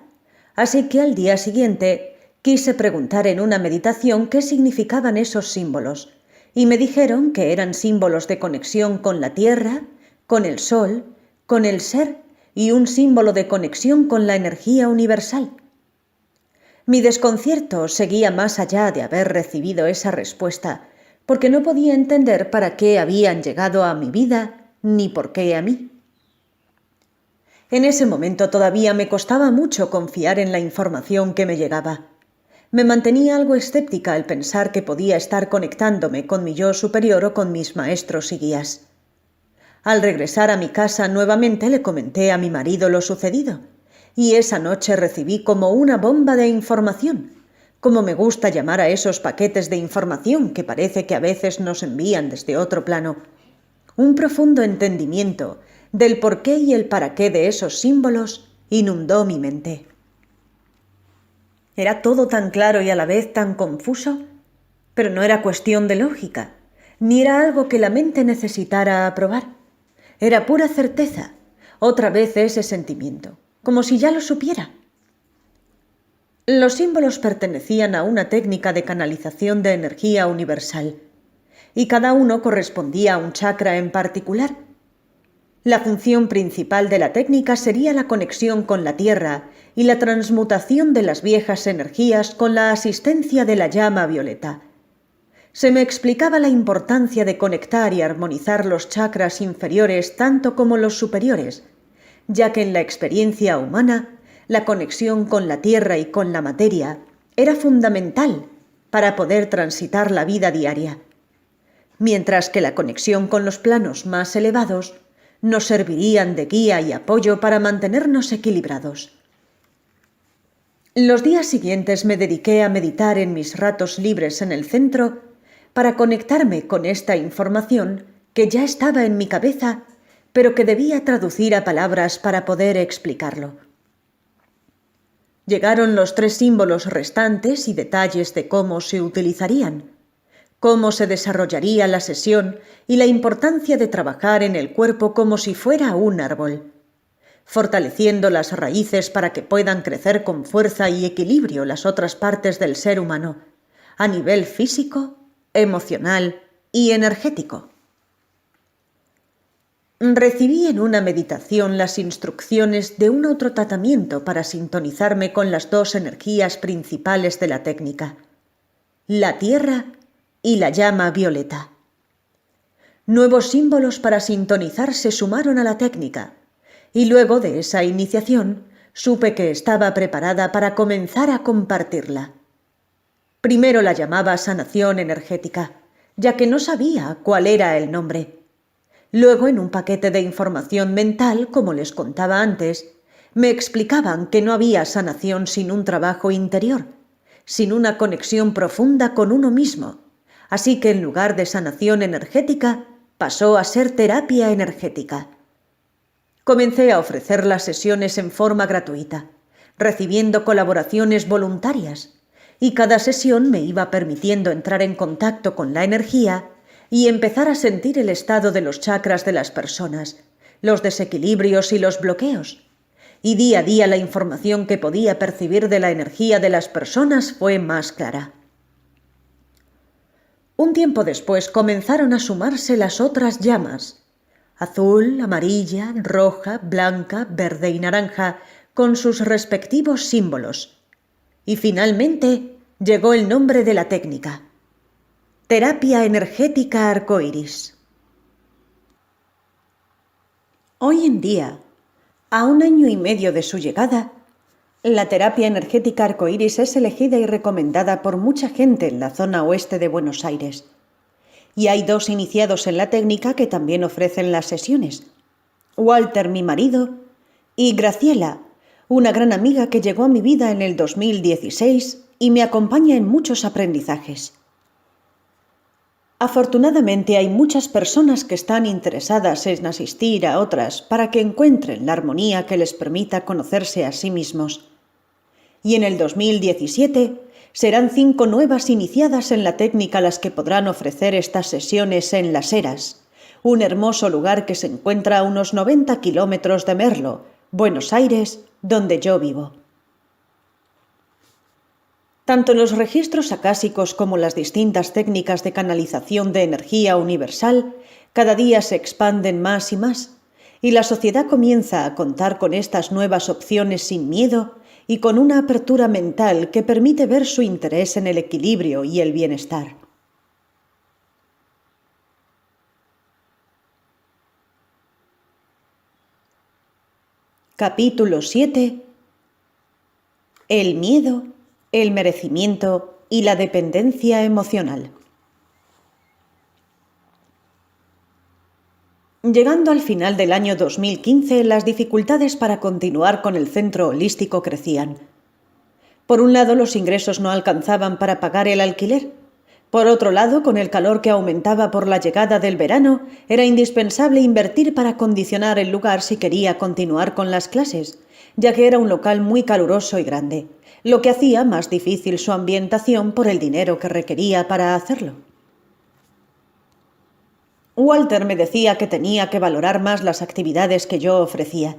Speaker 1: así que al día siguiente quise preguntar en una meditación qué significaban esos símbolos, y me dijeron que eran símbolos de conexión con la tierra, con el sol, con el ser y un símbolo de conexión con la energía universal. Mi desconcierto seguía más allá de haber recibido esa respuesta, porque no podía entender para qué habían llegado a mi vida ni por qué a mí. En ese momento todavía me costaba mucho confiar en la información que me llegaba. Me mantenía algo escéptica al pensar que podía estar conectándome con mi yo superior o con mis maestros y guías. Al regresar a mi casa nuevamente le comenté a mi marido lo sucedido, y esa noche recibí como una bomba de información, como me gusta llamar a esos paquetes de información que parece que a veces nos envían desde otro plano. Un profundo entendimiento del porqué y el para qué de esos símbolos inundó mi mente. Era todo tan claro y a la vez tan confuso, pero no era cuestión de lógica, ni era algo que la mente necesitara aprobar. Era pura certeza, otra vez ese sentimiento, como si ya lo supiera. Los símbolos pertenecían a una técnica de canalización de energía universal, y cada uno correspondía a un chakra en particular. La función principal de la técnica sería la conexión con la tierra y la transmutación de las viejas energías con la asistencia de la llama violeta. Se me explicaba la importancia de conectar y armonizar los chakras inferiores tanto como los superiores, ya que en la experiencia humana, la conexión con la tierra y con la materia era fundamental para poder transitar la vida diaria, mientras que la conexión con los planos más elevados nos servirían de guía y apoyo para mantenernos equilibrados. Los días siguientes me dediqué a meditar en mis ratos libres en el centro para conectarme con esta información que ya estaba en mi cabeza, pero que debía traducir a palabras para poder explicarlo. Llegaron los 3 símbolos restantes y detalles de cómo se utilizarían, cómo se desarrollaría la sesión y la importancia de trabajar en el cuerpo como si fuera un árbol. fortaleciendo las raíces para que puedan crecer con fuerza y equilibrio las otras partes del ser humano, a nivel físico, emocional y energético. Recibí en una meditación las instrucciones de un otro tratamiento para sintonizarme con las dos energías principales de la técnica, la tierra y la llama violeta. Nuevos símbolos para sintonizar se sumaron a la técnica, y luego de esa iniciación supe que estaba preparada para comenzar a compartirla. Primero la llamaba sanación energética, ya que no sabía cuál era el nombre. Luego, en un paquete de información mental, como les contaba antes, me explicaban que no había sanación sin un trabajo interior, sin una conexión profunda con uno mismo. Así que en lugar de sanación energética, pasó a ser terapia energética. Comencé a ofrecer las sesiones en forma gratuita, recibiendo colaboraciones voluntarias, y cada sesión me iba permitiendo entrar en contacto con la energía y empezar a sentir el estado de los chakras de las personas, los desequilibrios y los bloqueos. Y día a día la información que podía percibir de la energía de las personas fue más clara. Un tiempo después comenzaron a sumarse las otras llamas, azul, amarilla, roja, blanca, verde y naranja, con sus respectivos símbolos. Y finalmente llegó el nombre de la técnica: terapia energética arcoíris. Hoy en día, a 1 año y medio de su llegada, la terapia energética arcoíris es elegida y recomendada por mucha gente en la zona oeste de Buenos Aires. Y hay 2 iniciados en la técnica que también ofrecen las sesiones: Walter, mi marido, y Graciela, una gran amiga que llegó a mi vida en el 2016 y me acompaña en muchos aprendizajes. Afortunadamente hay muchas personas que están interesadas en asistir a otras para que encuentren la armonía que les permita conocerse a sí mismos. Y en el 2017 serán 5 nuevas iniciadas en la técnica las que podrán ofrecer estas sesiones en Las Heras, un hermoso lugar que se encuentra a unos 90 kilómetros de Merlo, Buenos Aires, donde yo vivo. Tanto los registros acásicos como las distintas técnicas de canalización de energía universal cada día se expanden más y más, y la sociedad comienza a contar con estas nuevas opciones sin miedo y con una apertura mental que permite ver su interés en el equilibrio y el bienestar. Capítulo 7. El miedo, el merecimiento y la dependencia emocional. Llegando al final del año 2015, las dificultades para continuar con el centro holístico crecían. Por un lado, los ingresos no alcanzaban para pagar el alquiler. Por otro lado, con el calor que aumentaba por la llegada del verano, era indispensable invertir para acondicionar el lugar si quería continuar con las clases, ya que era un local muy caluroso y grande, lo que hacía más difícil su ambientación por el dinero que requería para hacerlo. Walter me decía que tenía que valorar más las actividades que yo ofrecía,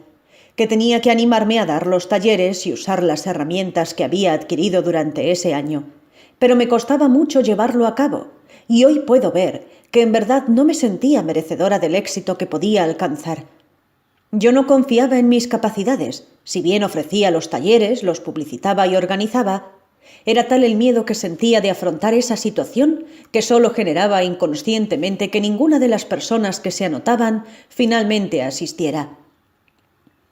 Speaker 1: que tenía que animarme a dar los talleres y usar las herramientas que había adquirido durante ese año, pero me costaba mucho llevarlo a cabo, y hoy puedo ver que en verdad no me sentía merecedora del éxito que podía alcanzar. Yo no confiaba en mis capacidades, si bien ofrecía los talleres, los publicitaba y organizaba. Era tal el miedo que sentía de afrontar esa situación que solo generaba inconscientemente que ninguna de las personas que se anotaban finalmente asistiera.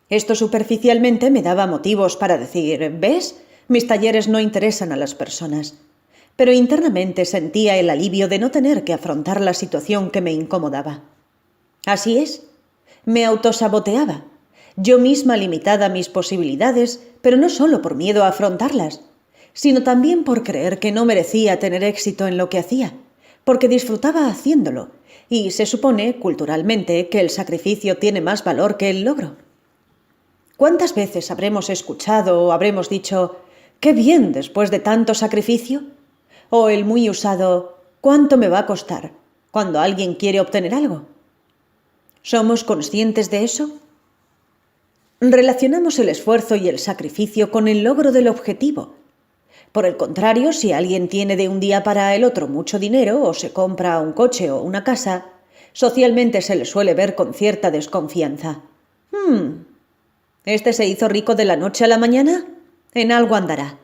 Speaker 1: Esto superficialmente me daba motivos para decir: ¿ves? Mis talleres no interesan a las personas. Pero internamente sentía el alivio de no tener que afrontar la situación que me incomodaba. Así es, me autosaboteaba. Yo misma limitada mis posibilidades, pero no solo por miedo a afrontarlas, sino también por creer que no merecía tener éxito en lo que hacía, porque disfrutaba haciéndolo, y se supone, culturalmente, que el sacrificio tiene más valor que el logro. ¿Cuántas veces habremos escuchado o habremos dicho: «¡Qué bien después de tanto sacrificio!» O el muy usado «¿Cuánto me va a costar?», cuando alguien quiere obtener algo? ¿Somos conscientes de eso? Relacionamos el esfuerzo y el sacrificio con el logro del objetivo. Por el contrario, si alguien tiene de un día para el otro mucho dinero o se compra un coche o una casa, socialmente se le suele ver con cierta desconfianza. ¿Este se hizo rico de la noche a la mañana? En algo andará.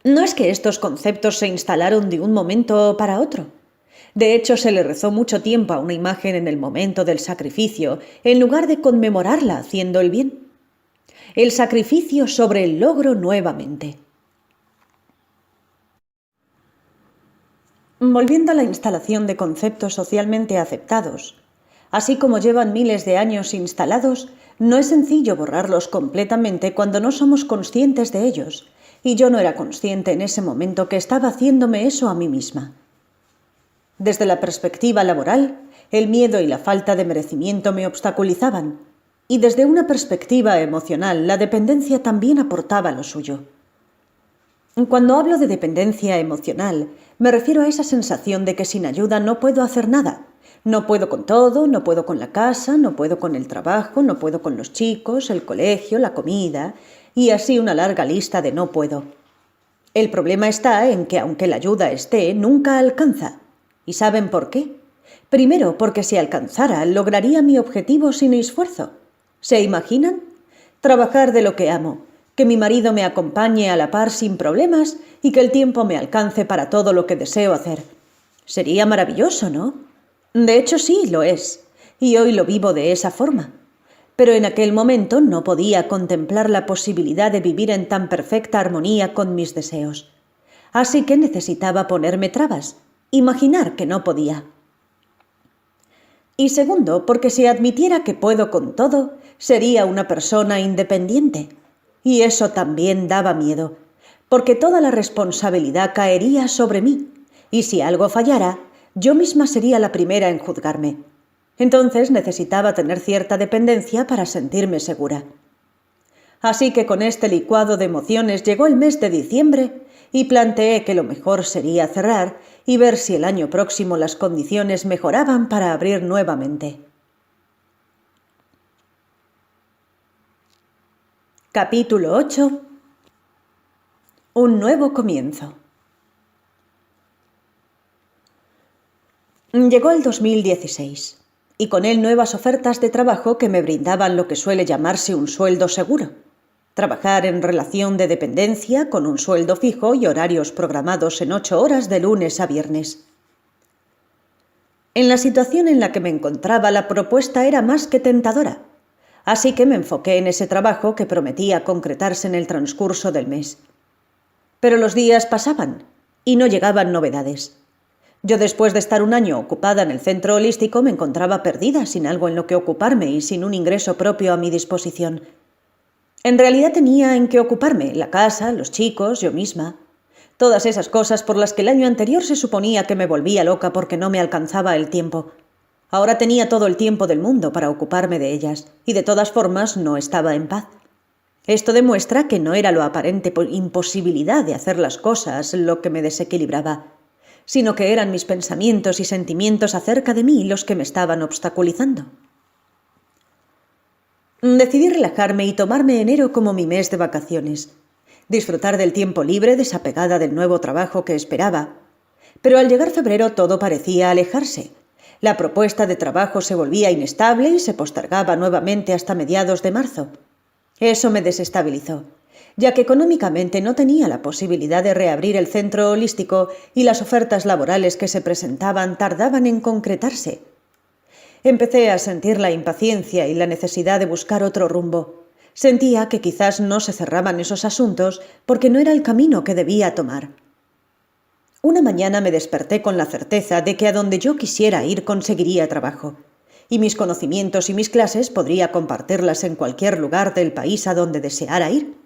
Speaker 1: No es que estos conceptos se instalaron de un momento para otro. De hecho, se le rezó mucho tiempo a una imagen en el momento del sacrificio, en lugar de conmemorarla haciendo el bien. El sacrificio sobre el logro nuevamente. Volviendo a la instalación de conceptos socialmente aceptados, así como llevan miles de años instalados, no es sencillo borrarlos completamente cuando no somos conscientes de ellos, y yo no era consciente en ese momento que estaba haciéndome eso a mí misma. Desde la perspectiva laboral, el miedo y la falta de merecimiento me obstaculizaban, y desde una perspectiva emocional, la dependencia también aportaba lo suyo. Cuando hablo de dependencia emocional, me refiero a esa sensación de que sin ayuda no puedo hacer nada. No puedo con todo, no puedo con la casa, no puedo con el trabajo, no puedo con los chicos, el colegio, la comida, y así una larga lista de no puedo. El problema está en que aunque la ayuda esté, nunca alcanza. ¿Y saben por qué? Primero, porque si alcanzara, lograría mi objetivo sin esfuerzo. ¿Se imaginan? Trabajar de lo que amo, que mi marido me acompañe a la par sin problemas y que el tiempo me alcance para todo lo que deseo hacer. Sería maravilloso, ¿no? De hecho, sí, lo es, y hoy lo vivo de esa forma. Pero en aquel momento no podía contemplar la posibilidad de vivir en tan perfecta armonía con mis deseos. Así que necesitaba ponerme trabas, imaginar que no podía. Y segundo, porque si admitiera que puedo con todo, sería una persona independiente. Y eso también daba miedo, porque toda la responsabilidad caería sobre mí, y si algo fallara, yo misma sería la primera en juzgarme. Entonces necesitaba tener cierta dependencia para sentirme segura. Así que con este licuado de emociones llegó el mes de diciembre y planteé que lo mejor sería cerrar y ver si el año próximo las condiciones mejoraban para abrir nuevamente. Capítulo 8. Un nuevo comienzo. Llegó el 2016 y con él nuevas ofertas de trabajo que me brindaban lo que suele llamarse un sueldo seguro. Trabajar en relación de dependencia con un sueldo fijo y horarios programados en 8 horas de lunes a viernes. En la situación en la que me encontraba, la propuesta era más que tentadora, así que me enfoqué en ese trabajo que prometía concretarse en el transcurso del mes. Pero los días pasaban y no llegaban novedades. Yo, después de estar un año ocupada en el centro holístico, me encontraba perdida, sin algo en lo que ocuparme y sin un ingreso propio a mi disposición. En realidad tenía en qué ocuparme: la casa, los chicos, yo misma. Todas esas cosas por las que el año anterior se suponía que me volvía loca porque no me alcanzaba el tiempo. Ahora tenía todo el tiempo del mundo para ocuparme de ellas, y de todas formas no estaba en paz. Esto demuestra que no era la aparente imposibilidad de hacer las cosas lo que me desequilibraba, sino que eran mis pensamientos y sentimientos acerca de mí los que me estaban obstaculizando. Decidí relajarme y tomarme enero como mi mes de vacaciones, disfrutar del tiempo libre desapegada del nuevo trabajo que esperaba. Pero al llegar febrero todo parecía alejarse. La propuesta de trabajo se volvía inestable y se postergaba nuevamente hasta mediados de marzo. Eso me desestabilizó, ya que económicamente no tenía la posibilidad de reabrir el centro holístico y las ofertas laborales que se presentaban tardaban en concretarse. Empecé a sentir la impaciencia y la necesidad de buscar otro rumbo. Sentía que quizás no se cerraban esos asuntos porque no era el camino que debía tomar. Una mañana me desperté con la certeza de que a donde yo quisiera ir conseguiría trabajo, y mis conocimientos y mis clases podría compartirlas en cualquier lugar del país a donde deseara ir.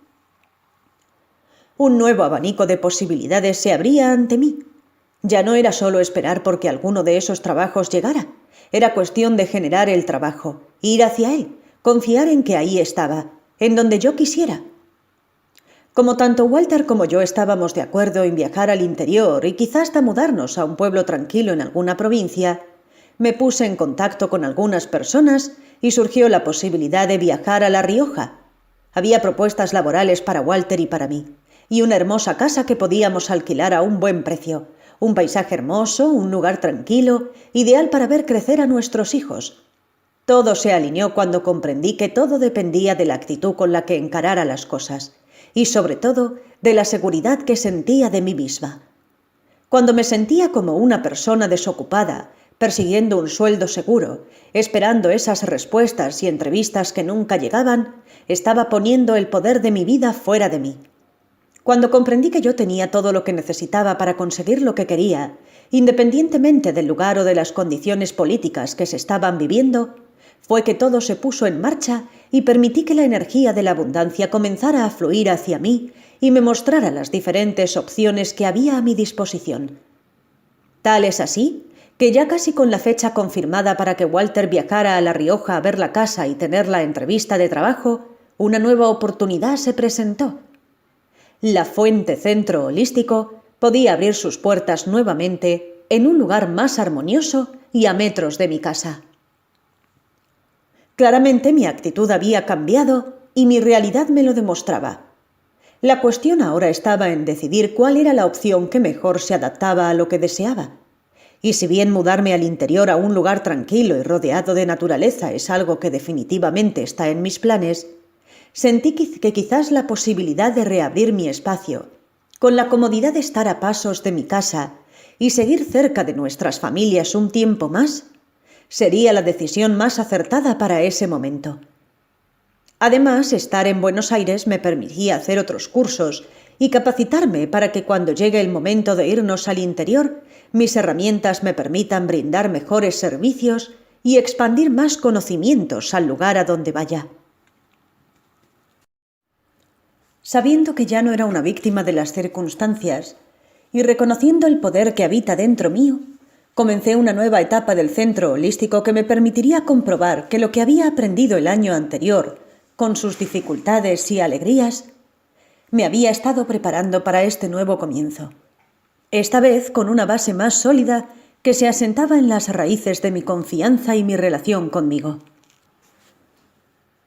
Speaker 1: Un nuevo abanico de posibilidades se abría ante mí. Ya no era solo esperar porque alguno de esos trabajos llegara. Era cuestión de generar el trabajo, ir hacia él, confiar en que ahí estaba, en donde yo quisiera. Como tanto Walter como yo estábamos de acuerdo en viajar al interior y quizás hasta mudarnos a un pueblo tranquilo en alguna provincia, me puse en contacto con algunas personas y surgió la posibilidad de viajar a La Rioja. Había propuestas laborales para Walter y para mí, y una hermosa casa que podíamos alquilar a un buen precio, un paisaje hermoso, un lugar tranquilo, ideal para ver crecer a nuestros hijos. Todo se alineó cuando comprendí que todo dependía de la actitud con la que encarara las cosas, y sobre todo de la seguridad que sentía de mí misma. Cuando me sentía como una persona desocupada, persiguiendo un sueldo seguro, esperando esas respuestas y entrevistas que nunca llegaban, estaba poniendo el poder de mi vida fuera de mí. Cuando comprendí que yo tenía todo lo que necesitaba para conseguir lo que quería, independientemente del lugar o de las condiciones políticas que se estaban viviendo, fue que todo se puso en marcha y permití que la energía de la abundancia comenzara a fluir hacia mí y me mostrara las diferentes opciones que había a mi disposición. Tal es así que ya casi con la fecha confirmada para que Walter viajara a La Rioja a ver la casa y tener la entrevista de trabajo, una nueva oportunidad se presentó. La Fuente Centro Holístico podía abrir sus puertas nuevamente en un lugar más armonioso y a metros de mi casa. Claramente mi actitud había cambiado y mi realidad me lo demostraba. La cuestión ahora estaba en decidir cuál era la opción que mejor se adaptaba a lo que deseaba. Y si bien mudarme al interior a un lugar tranquilo y rodeado de naturaleza es algo que definitivamente está en mis planes, sentí que quizás la posibilidad de reabrir mi espacio, con la comodidad de estar a pasos de mi casa y seguir cerca de nuestras familias un tiempo más, sería la decisión más acertada para ese momento. Además, estar en Buenos Aires me permitía hacer otros cursos y capacitarme para que cuando llegue el momento de irnos al interior, mis herramientas me permitan brindar mejores servicios y expandir más conocimientos al lugar a donde vaya. Sabiendo que ya no era una víctima de las circunstancias y reconociendo el poder que habita dentro mío, comencé una nueva etapa del centro holístico que me permitiría comprobar que lo que había aprendido el año anterior, con sus dificultades y alegrías, me había estado preparando para este nuevo comienzo. Esta vez con una base más sólida que se asentaba en las raíces de mi confianza y mi relación conmigo.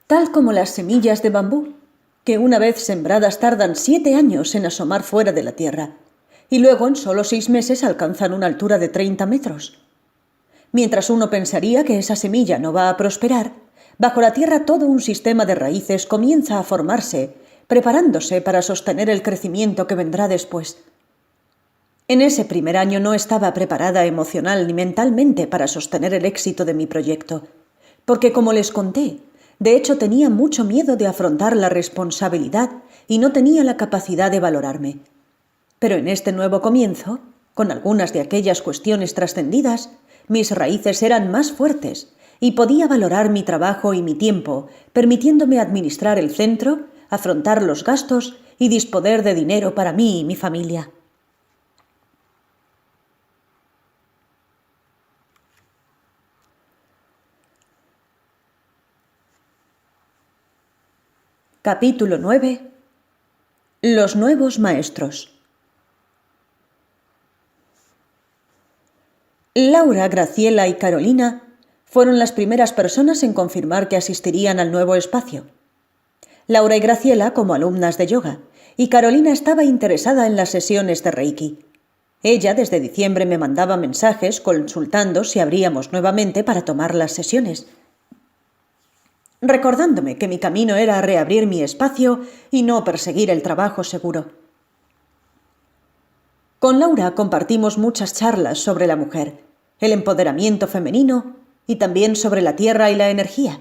Speaker 1: Tal como las semillas de bambú, que una vez sembradas tardan 7 años en asomar fuera de la tierra, y luego en solo 6 meses alcanzan una altura de 30 metros. Mientras uno pensaría que esa semilla no va a prosperar, bajo la tierra todo un sistema de raíces comienza a formarse, preparándose para sostener el crecimiento que vendrá después. En ese primer año no estaba preparada emocional ni mentalmente para sostener el éxito de mi proyecto, porque como les conté, de hecho tenía mucho miedo de afrontar la responsabilidad y no tenía la capacidad de valorarme. Pero en este nuevo comienzo, con algunas de aquellas cuestiones trascendidas, mis raíces eran más fuertes y podía valorar mi trabajo y mi tiempo, permitiéndome administrar el centro, afrontar los gastos y disponer de dinero para mí y mi familia. Capítulo 9. Los nuevos maestros. Laura, Graciela y Carolina fueron las primeras personas en confirmar que asistirían al nuevo espacio. Laura y Graciela como alumnas de yoga, y Carolina estaba interesada en las sesiones de Reiki. Ella desde diciembre me mandaba mensajes consultando si abríamos nuevamente para tomar las sesiones, recordándome que mi camino era reabrir mi espacio y no perseguir el trabajo seguro. Con Laura compartimos muchas charlas sobre la mujer, el empoderamiento femenino y también sobre la tierra y la energía.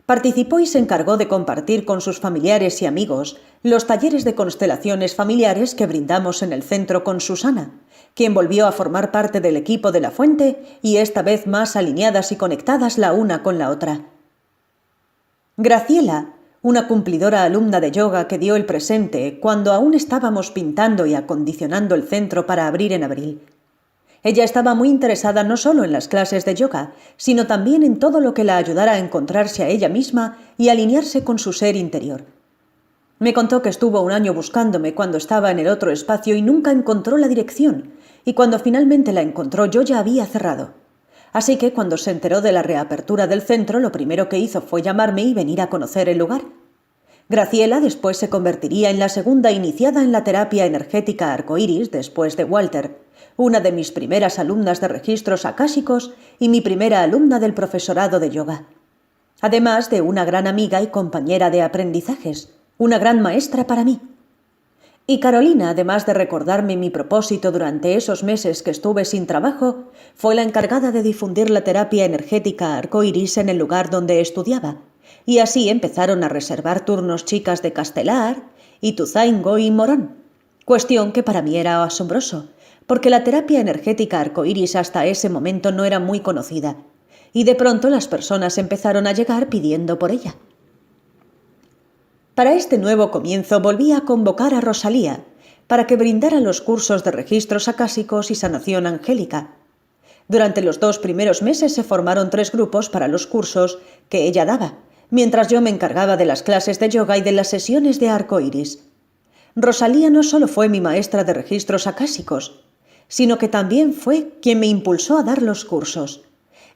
Speaker 1: Participó y se encargó de compartir con sus familiares y amigos los talleres de constelaciones familiares que brindamos en el centro con Susana, quien volvió a formar parte del equipo de La Fuente y esta vez más alineadas y conectadas la una con la otra. Graciela, una cumplidora alumna de yoga que dio el presente cuando aún estábamos pintando y acondicionando el centro para abrir en abril. Ella estaba muy interesada no solo en las clases de yoga, sino también en todo lo que la ayudara a encontrarse a ella misma y alinearse con su ser interior. Me contó que estuvo 1 año buscándome cuando estaba en el otro espacio y nunca encontró la dirección, y cuando finalmente la encontró yo ya había cerrado. Así que cuando se enteró de la reapertura del centro, lo primero que hizo fue llamarme y venir a conocer el lugar. Graciela después se convertiría en la segunda iniciada en la terapia energética arcoíris después de Walter, una de mis primeras alumnas de registros akáshicos y mi primera alumna del profesorado de yoga. Además de una gran amiga y compañera de aprendizajes, una gran maestra para mí. Y Carolina, además de recordarme mi propósito durante esos meses que estuve sin trabajo, fue la encargada de difundir la terapia energética arcoíris en el lugar donde estudiaba, y así empezaron a reservar turnos chicas de Castelar, Ituzaingó y Morón, cuestión que para mí era asombroso, porque la terapia energética arcoíris hasta ese momento no era muy conocida, y de pronto las personas empezaron a llegar pidiendo por ella. Para este nuevo comienzo volví a convocar a Rosalía para que brindara los cursos de registros acásicos y sanación angélica. Durante los 2 primeros meses se formaron 3 grupos para los cursos que ella daba, mientras yo me encargaba de las clases de yoga y de las sesiones de arcoíris. Rosalía no solo fue mi maestra de registros acásicos, sino que también fue quien me impulsó a dar los cursos,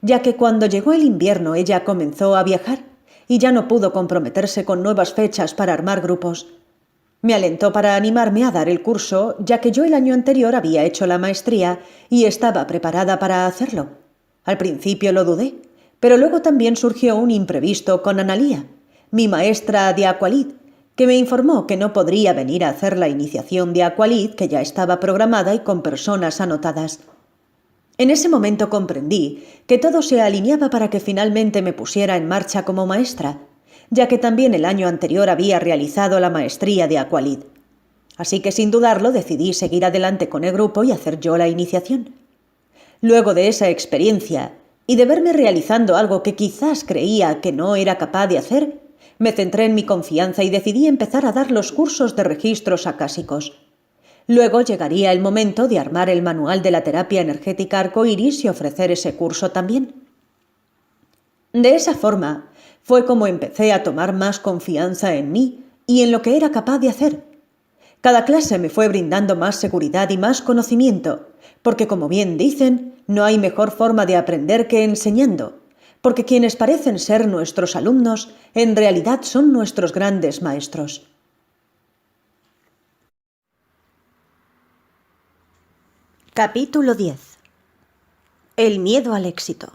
Speaker 1: ya que cuando llegó el invierno ella comenzó a viajar y ya no pudo comprometerse con nuevas fechas para armar grupos. Me alentó para animarme a dar el curso, ya que yo el año anterior había hecho la maestría y estaba preparada para hacerlo. Al principio lo dudé, pero luego también surgió un imprevisto con Analía, mi maestra de Aqualid, que me informó que no podría venir a hacer la iniciación de Aqualid, que ya estaba programada y con personas anotadas. En ese momento comprendí que todo se alineaba para que finalmente me pusiera en marcha como maestra, ya que también el año anterior había realizado la maestría de Aqualid. Así que sin dudarlo decidí seguir adelante con el grupo y hacer yo la iniciación. Luego de esa experiencia y de verme realizando algo que quizás creía que no era capaz de hacer, me centré en mi confianza y decidí empezar a dar los cursos de registros acásicos. Luego llegaría el momento de armar el manual de la terapia energética arcoíris y ofrecer ese curso también. De esa forma fue como empecé a tomar más confianza en mí y en lo que era capaz de hacer. Cada clase me fue brindando más seguridad y más conocimiento, porque como bien dicen, no hay mejor forma de aprender que enseñando, porque quienes parecen ser nuestros alumnos en realidad son nuestros grandes maestros. Capítulo 10. El miedo al éxito.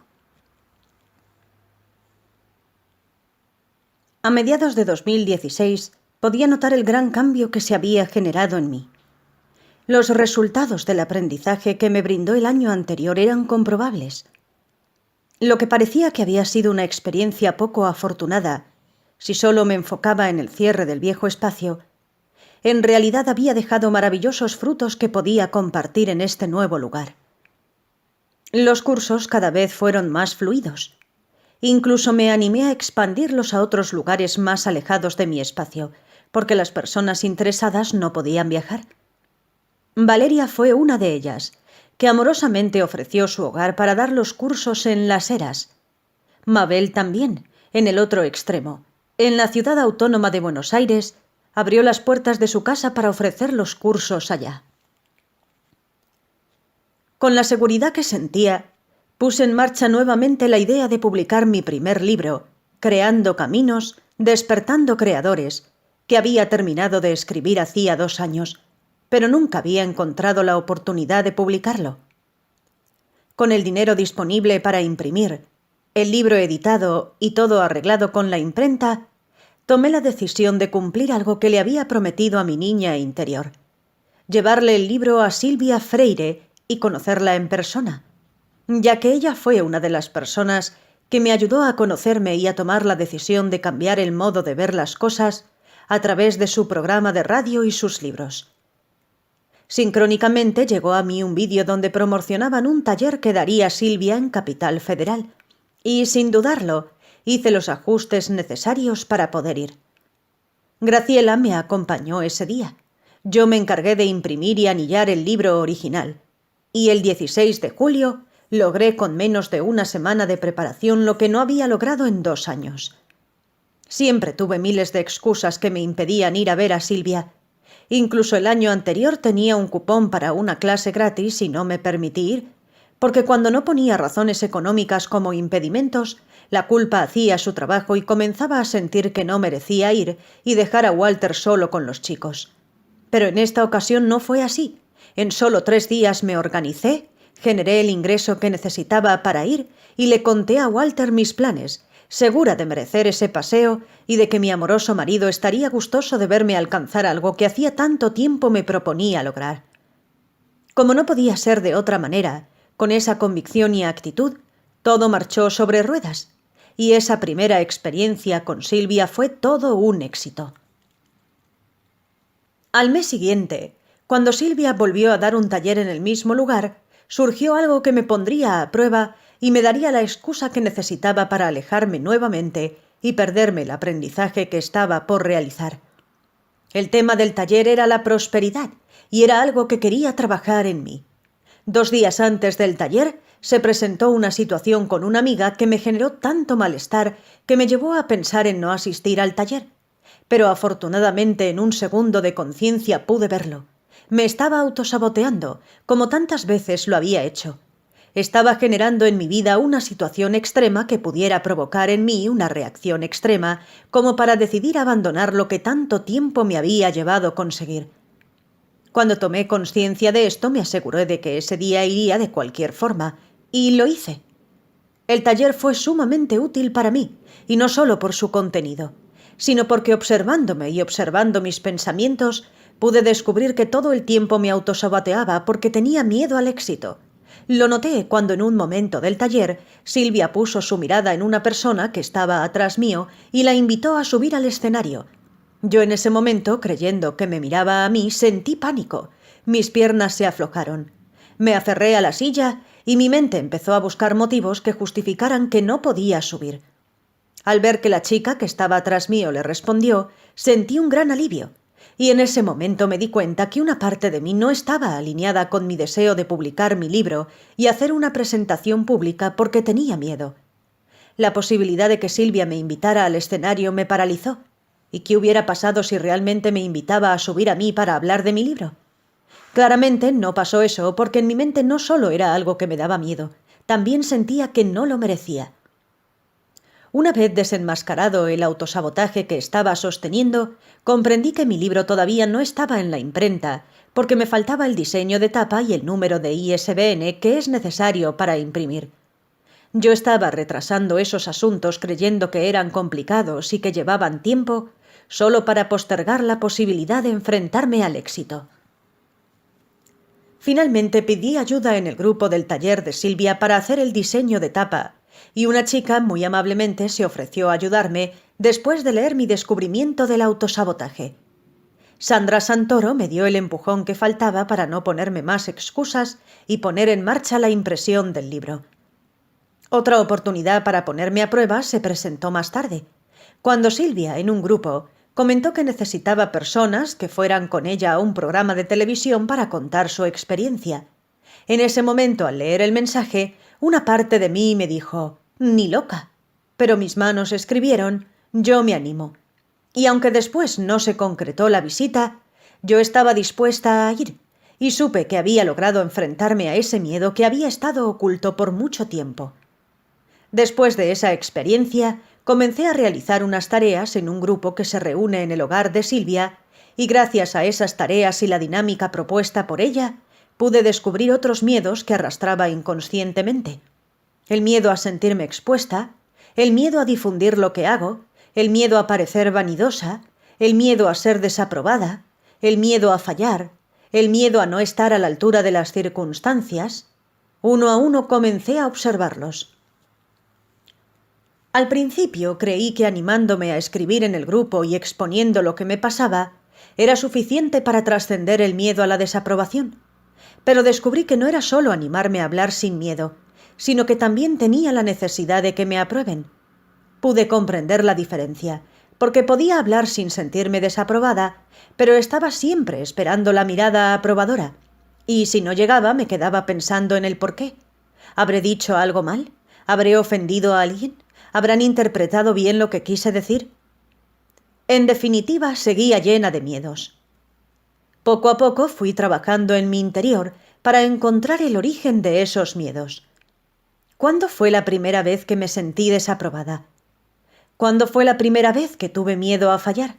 Speaker 1: A mediados de 2016 podía notar el gran cambio que se había generado en mí. Los resultados del aprendizaje que me brindó el año anterior eran comprobables. Lo que parecía que había sido una experiencia poco afortunada, si solo me enfocaba en el cierre del viejo espacio, en realidad había dejado maravillosos frutos que podía compartir en este nuevo lugar. Los cursos cada vez fueron más fluidos. Incluso me animé a expandirlos a otros lugares más alejados de mi espacio, porque las personas interesadas no podían viajar. Valeria fue una de ellas, que amorosamente ofreció su hogar para dar los cursos en Las Heras. Mabel también, en el otro extremo, en la ciudad autónoma de Buenos Aires, abrió las puertas de su casa para ofrecer los cursos allá. Con la seguridad que sentía, puse en marcha nuevamente la idea de publicar mi primer libro, Creando Caminos, Despertando Creadores, que había terminado de escribir hacía 2 años, pero nunca había encontrado la oportunidad de publicarlo. Con el dinero disponible para imprimir, el libro editado y todo arreglado con la imprenta, tomé la decisión de cumplir algo que le había prometido a mi niña interior: llevarle el libro a Silvia Freire y conocerla en persona, ya que ella fue una de las personas que me ayudó a conocerme y a tomar la decisión de cambiar el modo de ver las cosas a través de su programa de radio y sus libros. Sincrónicamente llegó a mí un vídeo donde promocionaban un taller que daría Silvia en Capital Federal, y sin dudarlo, hice los ajustes necesarios para poder ir. Graciela me acompañó ese día. Yo me encargué de imprimir y anillar el libro original, y el 16 de julio logré con menos de 1 semana de preparación lo que no había logrado en 2 años. Siempre tuve miles de excusas que me impedían ir a ver a Silvia. Incluso el año anterior tenía un cupón para una clase gratis y no me permití ir, porque cuando no ponía razones económicas como impedimentos, la culpa hacía su trabajo y comenzaba a sentir que no merecía ir y dejar a Walter solo con los chicos. Pero en esta ocasión no fue así. En solo 3 días me organicé, generé el ingreso que necesitaba para ir y le conté a Walter mis planes, segura de merecer ese paseo y de que mi amoroso marido estaría gustoso de verme alcanzar algo que hacía tanto tiempo me proponía lograr. Como no podía ser de otra manera, con esa convicción y actitud, todo marchó sobre ruedas, y esa primera experiencia con Silvia fue todo un éxito. Al mes siguiente, cuando Silvia volvió a dar un taller en el mismo lugar, surgió algo que me pondría a prueba y me daría la excusa que necesitaba para alejarme nuevamente y perderme el aprendizaje que estaba por realizar. El tema del taller era la prosperidad y era algo que quería trabajar en mí. 2 días antes del taller se presentó una situación con una amiga que me generó tanto malestar que me llevó a pensar en no asistir al taller. Pero afortunadamente en un segundo de conciencia pude verlo. Me estaba autosaboteando, como tantas veces lo había hecho. Estaba generando en mi vida una situación extrema que pudiera provocar en mí una reacción extrema, como para decidir abandonar lo que tanto tiempo me había llevado conseguir. Cuando tomé conciencia de esto, me aseguré de que ese día iría de cualquier forma, y lo hice. El taller fue sumamente útil para mí, y no solo por su contenido, sino porque observándome y observando mis pensamientos, pude descubrir que todo el tiempo me autosaboteaba porque tenía miedo al éxito. Lo noté cuando en un momento del taller Silvia puso su mirada en una persona que estaba atrás mío y la invitó a subir al escenario. Yo en ese momento, creyendo que me miraba a mí, sentí pánico. Mis piernas se aflojaron. Me aferré a la silla y mi mente empezó a buscar motivos que justificaran que no podía subir. Al ver que la chica que estaba atrás mío le respondió, sentí un gran alivio. Y en ese momento me di cuenta que una parte de mí no estaba alineada con mi deseo de publicar mi libro y hacer una presentación pública porque tenía miedo. La posibilidad de que Silvia me invitara al escenario me paralizó. ¿Y qué hubiera pasado si realmente me invitaba a subir a mí para hablar de mi libro? Claramente no pasó eso porque en mi mente no solo era algo que me daba miedo, también sentía que no lo merecía. Una vez desenmascarado el autosabotaje que estaba sosteniendo, comprendí que mi libro todavía no estaba en la imprenta porque me faltaba el diseño de tapa y el número de ISBN que es necesario para imprimir. Yo estaba retrasando esos asuntos creyendo que eran complicados y que llevaban tiempo, solo para postergar la posibilidad de enfrentarme al éxito. Finalmente pedí ayuda en el grupo del taller de Silvia para hacer el diseño de tapa, y una chica muy amablemente se ofreció a ayudarme después de leer mi descubrimiento del autosabotaje. Sandra Santoro me dio el empujón que faltaba para no ponerme más excusas y poner en marcha la impresión del libro. Otra oportunidad para ponerme a prueba se presentó más tarde, cuando Silvia, en un grupo, comentó que necesitaba personas que fueran con ella a un programa de televisión para contar su experiencia. En ese momento, al leer el mensaje, una parte de mí me dijo, «Ni loca», pero mis manos escribieron, «Yo me animo». Y aunque después no se concretó la visita, yo estaba dispuesta a ir, y supe que había logrado enfrentarme a ese miedo que había estado oculto por mucho tiempo. Después de esa experiencia, comencé a realizar unas tareas en un grupo que se reúne en el hogar de Silvia, y gracias a esas tareas y la dinámica propuesta por ella, pude descubrir otros miedos que arrastraba inconscientemente. El miedo a sentirme expuesta, el miedo a difundir lo que hago, el miedo a parecer vanidosa, el miedo a ser desaprobada, el miedo a fallar, el miedo a no estar a la altura de las circunstancias. Uno a uno comencé a observarlos. Al principio creí que animándome a escribir en el grupo y exponiendo lo que me pasaba, era suficiente para trascender el miedo a la desaprobación. Pero descubrí que no era solo animarme a hablar sin miedo, sino que también tenía la necesidad de que me aprueben. Pude comprender la diferencia, porque podía hablar sin sentirme desaprobada, pero estaba siempre esperando la mirada aprobadora, y si no llegaba me quedaba pensando en el porqué. ¿Habré dicho algo mal? ¿Habré ofendido a alguien? ¿Habrán interpretado bien lo que quise decir? En definitiva, seguía llena de miedos. Poco a poco fui trabajando en mi interior para encontrar el origen de esos miedos. ¿Cuándo fue la primera vez que me sentí desaprobada? ¿Cuándo fue la primera vez que tuve miedo a fallar?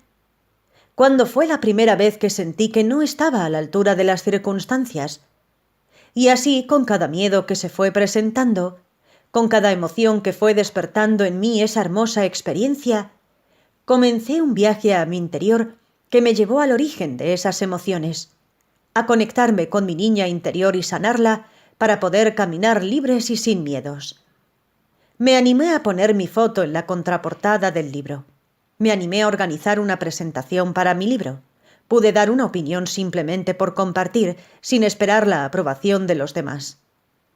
Speaker 1: ¿Cuándo fue la primera vez que sentí que no estaba a la altura de las circunstancias? Y así, con cada miedo que se fue presentando, con cada emoción que fue despertando en mí esa hermosa experiencia, comencé un viaje a mi interior que me llevó al origen de esas emociones, a conectarme con mi niña interior y sanarla para poder caminar libres y sin miedos. Me animé a poner mi foto en la contraportada del libro. Me animé a organizar una presentación para mi libro. Pude dar una opinión simplemente por compartir, sin esperar la aprobación de los demás.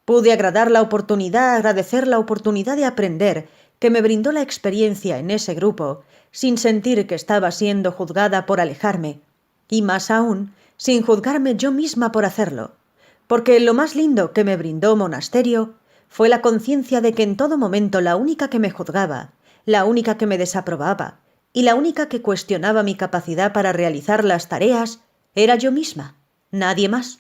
Speaker 1: Pude agradecer la oportunidad de aprender que me brindó la experiencia en ese grupo, sin sentir que estaba siendo juzgada por alejarme, y más aún, sin juzgarme yo misma por hacerlo, porque lo más lindo que me brindó Monasterio fue la conciencia de que en todo momento la única que me juzgaba, la única que me desaprobaba y la única que cuestionaba mi capacidad para realizar las tareas era yo misma, nadie más.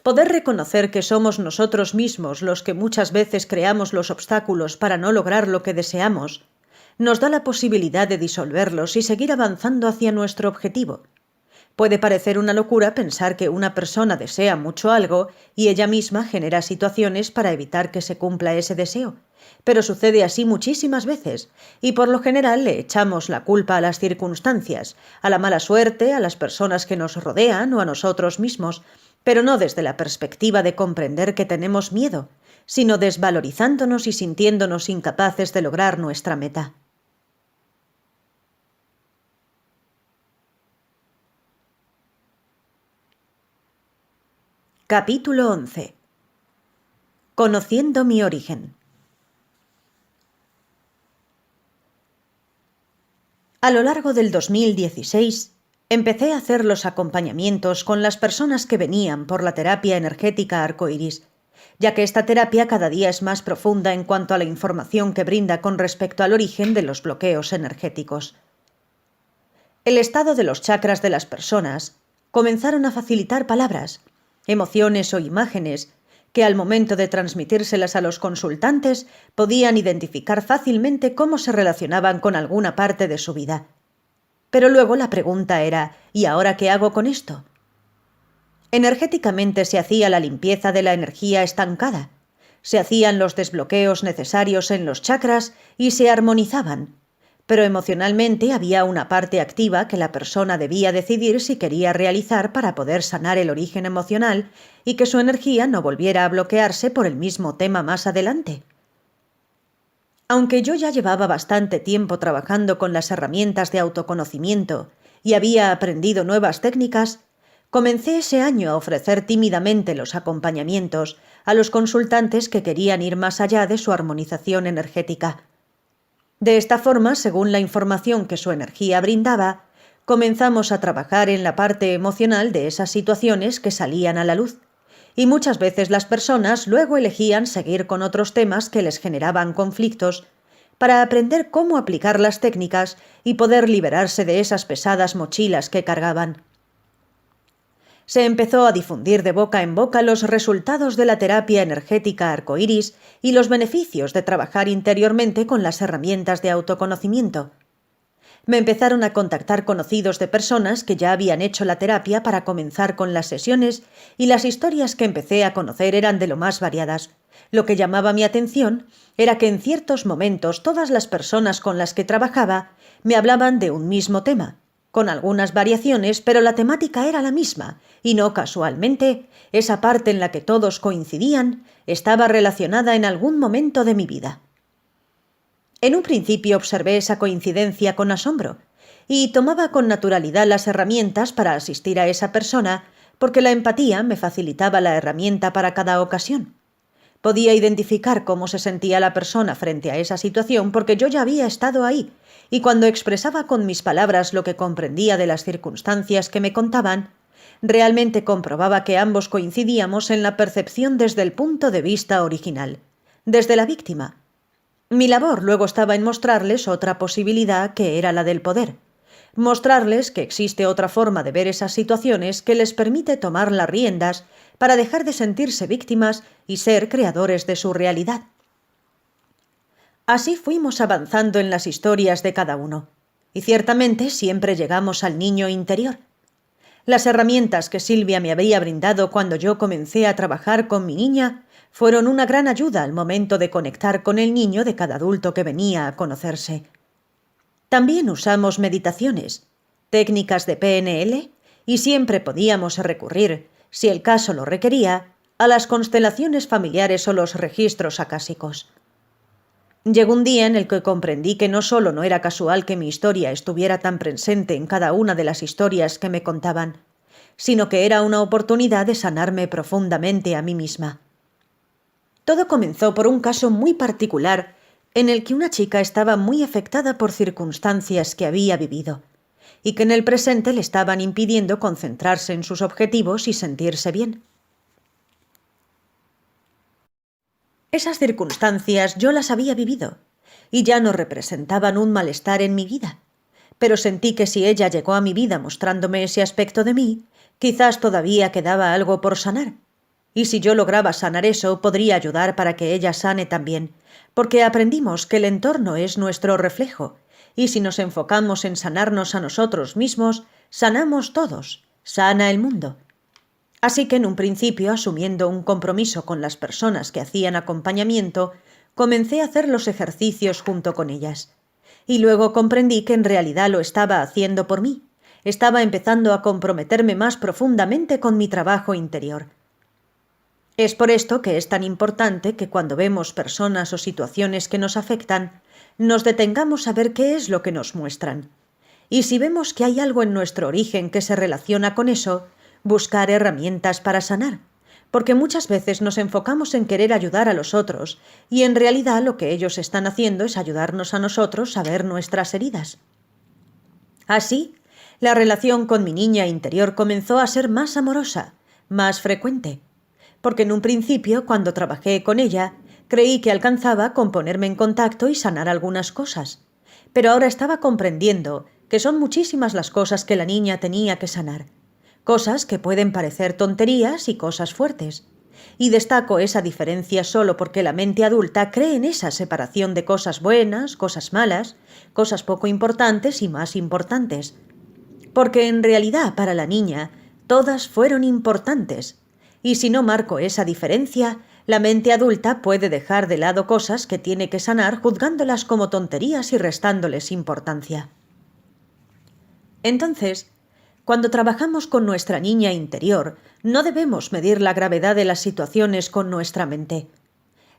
Speaker 1: Poder reconocer que somos nosotros mismos los que muchas veces creamos los obstáculos para no lograr lo que deseamos, nos da la posibilidad de disolverlos y seguir avanzando hacia nuestro objetivo. Puede parecer una locura pensar que una persona desea mucho algo y ella misma genera situaciones para evitar que se cumpla ese deseo, pero sucede así muchísimas veces, y por lo general le echamos la culpa a las circunstancias, a la mala suerte, a las personas que nos rodean o a nosotros mismos, pero no desde la perspectiva de comprender que tenemos miedo, sino desvalorizándonos y sintiéndonos incapaces de lograr nuestra meta. Capítulo 11. Conociendo mi origen. A lo largo del 2016, empecé a hacer los acompañamientos con las personas que venían por la terapia energética arcoíris, ya que esta terapia cada día es más profunda en cuanto a la información que brinda con respecto al origen de los bloqueos energéticos. El estado de los chakras de las personas comenzaron a facilitar palabras, emociones o imágenes que al momento de transmitírselas a los consultantes podían identificar fácilmente cómo se relacionaban con alguna parte de su vida. Pero luego la pregunta era, ¿y ahora qué hago con esto? Energéticamente se hacía la limpieza de la energía estancada, se hacían los desbloqueos necesarios en los chakras y se armonizaban, pero emocionalmente había una parte activa que la persona debía decidir si quería realizar para poder sanar el origen emocional y que su energía no volviera a bloquearse por el mismo tema más adelante. Aunque yo ya llevaba bastante tiempo trabajando con las herramientas de autoconocimiento y había aprendido nuevas técnicas, comencé ese año a ofrecer tímidamente los acompañamientos a los consultantes que querían ir más allá de su armonización energética. De esta forma, según la información que su energía brindaba, comenzamos a trabajar en la parte emocional de esas situaciones que salían a la luz, y muchas veces las personas luego elegían seguir con otros temas que les generaban conflictos para aprender cómo aplicar las técnicas y poder liberarse de esas pesadas mochilas que cargaban. Se empezó a difundir de boca en boca los resultados de la terapia energética arcoíris y los beneficios de trabajar interiormente con las herramientas de autoconocimiento. Me empezaron a contactar conocidos de personas que ya habían hecho la terapia para comenzar con las sesiones y las historias que empecé a conocer eran de lo más variadas. Lo que llamaba mi atención era que en ciertos momentos todas las personas con las que trabajaba me hablaban de un mismo tema, con algunas variaciones, pero la temática era la misma, y no casualmente, esa parte en la que todos coincidían estaba relacionada en algún momento de mi vida. En un principio observé esa coincidencia con asombro, y tomaba con naturalidad las herramientas para asistir a esa persona, porque la empatía me facilitaba la herramienta para cada ocasión. Podía identificar cómo se sentía la persona frente a esa situación porque yo ya había estado ahí, y cuando expresaba con mis palabras lo que comprendía de las circunstancias que me contaban, realmente comprobaba que ambos coincidíamos en la percepción desde el punto de vista original, desde la víctima. Mi labor luego estaba en mostrarles otra posibilidad que era la del poder, mostrarles que existe otra forma de ver esas situaciones que les permite tomar las riendas para dejar de sentirse víctimas y ser creadores de su realidad. Así fuimos avanzando en las historias de cada uno, y ciertamente siempre llegamos al niño interior. Las herramientas que Silvia me había brindado cuando yo comencé a trabajar con mi niña fueron una gran ayuda al momento de conectar con el niño de cada adulto que venía a conocerse. También usamos meditaciones, técnicas de PNL y siempre podíamos recurrir, si el caso lo requería, a las constelaciones familiares o los registros acásicos. Llegó un día en el que comprendí que no solo no era casual que mi historia estuviera tan presente en cada una de las historias que me contaban, sino que era una oportunidad de sanarme profundamente a mí misma. Todo comenzó por un caso muy particular en el que una chica estaba muy afectada por circunstancias que había vivido y que en el presente le estaban impidiendo concentrarse en sus objetivos y sentirse bien. Esas circunstancias yo las había vivido y ya no representaban un malestar en mi vida, pero sentí que si ella llegó a mi vida mostrándome ese aspecto de mí, quizás todavía quedaba algo por sanar. Y si yo lograba sanar eso, podría ayudar para que ella sane también, porque aprendimos que el entorno es nuestro reflejo, y si nos enfocamos en sanarnos a nosotros mismos, sanamos todos, sana el mundo. Así que en un principio, asumiendo un compromiso con las personas que hacían acompañamiento, comencé a hacer los ejercicios junto con ellas. Y luego comprendí que en realidad lo estaba haciendo por mí. Estaba empezando a comprometerme más profundamente con mi trabajo interior. Es por esto que es tan importante que cuando vemos personas o situaciones que nos afectan, nos detengamos a ver qué es lo que nos muestran. Y si vemos que hay algo en nuestro origen que se relaciona con eso, buscar herramientas para sanar, porque muchas veces nos enfocamos en querer ayudar a los otros y en realidad lo que ellos están haciendo es ayudarnos a nosotros a ver nuestras heridas. Así, la relación con mi niña interior comenzó a ser más amorosa, más frecuente, porque en un principio, cuando trabajé con ella, creí que alcanzaba con ponerme en contacto y sanar algunas cosas, pero ahora estaba comprendiendo que son muchísimas las cosas que la niña tenía que sanar, cosas que pueden parecer tonterías y cosas fuertes. Y destaco esa diferencia solo porque la mente adulta cree en esa separación de cosas buenas, cosas malas, cosas poco importantes y más importantes. Porque en realidad para la niña todas fueron importantes. Y si no marco esa diferencia, la mente adulta puede dejar de lado cosas que tiene que sanar juzgándolas como tonterías y restándoles importancia. Entonces, cuando trabajamos con nuestra niña interior, no debemos medir la gravedad de las situaciones con nuestra mente.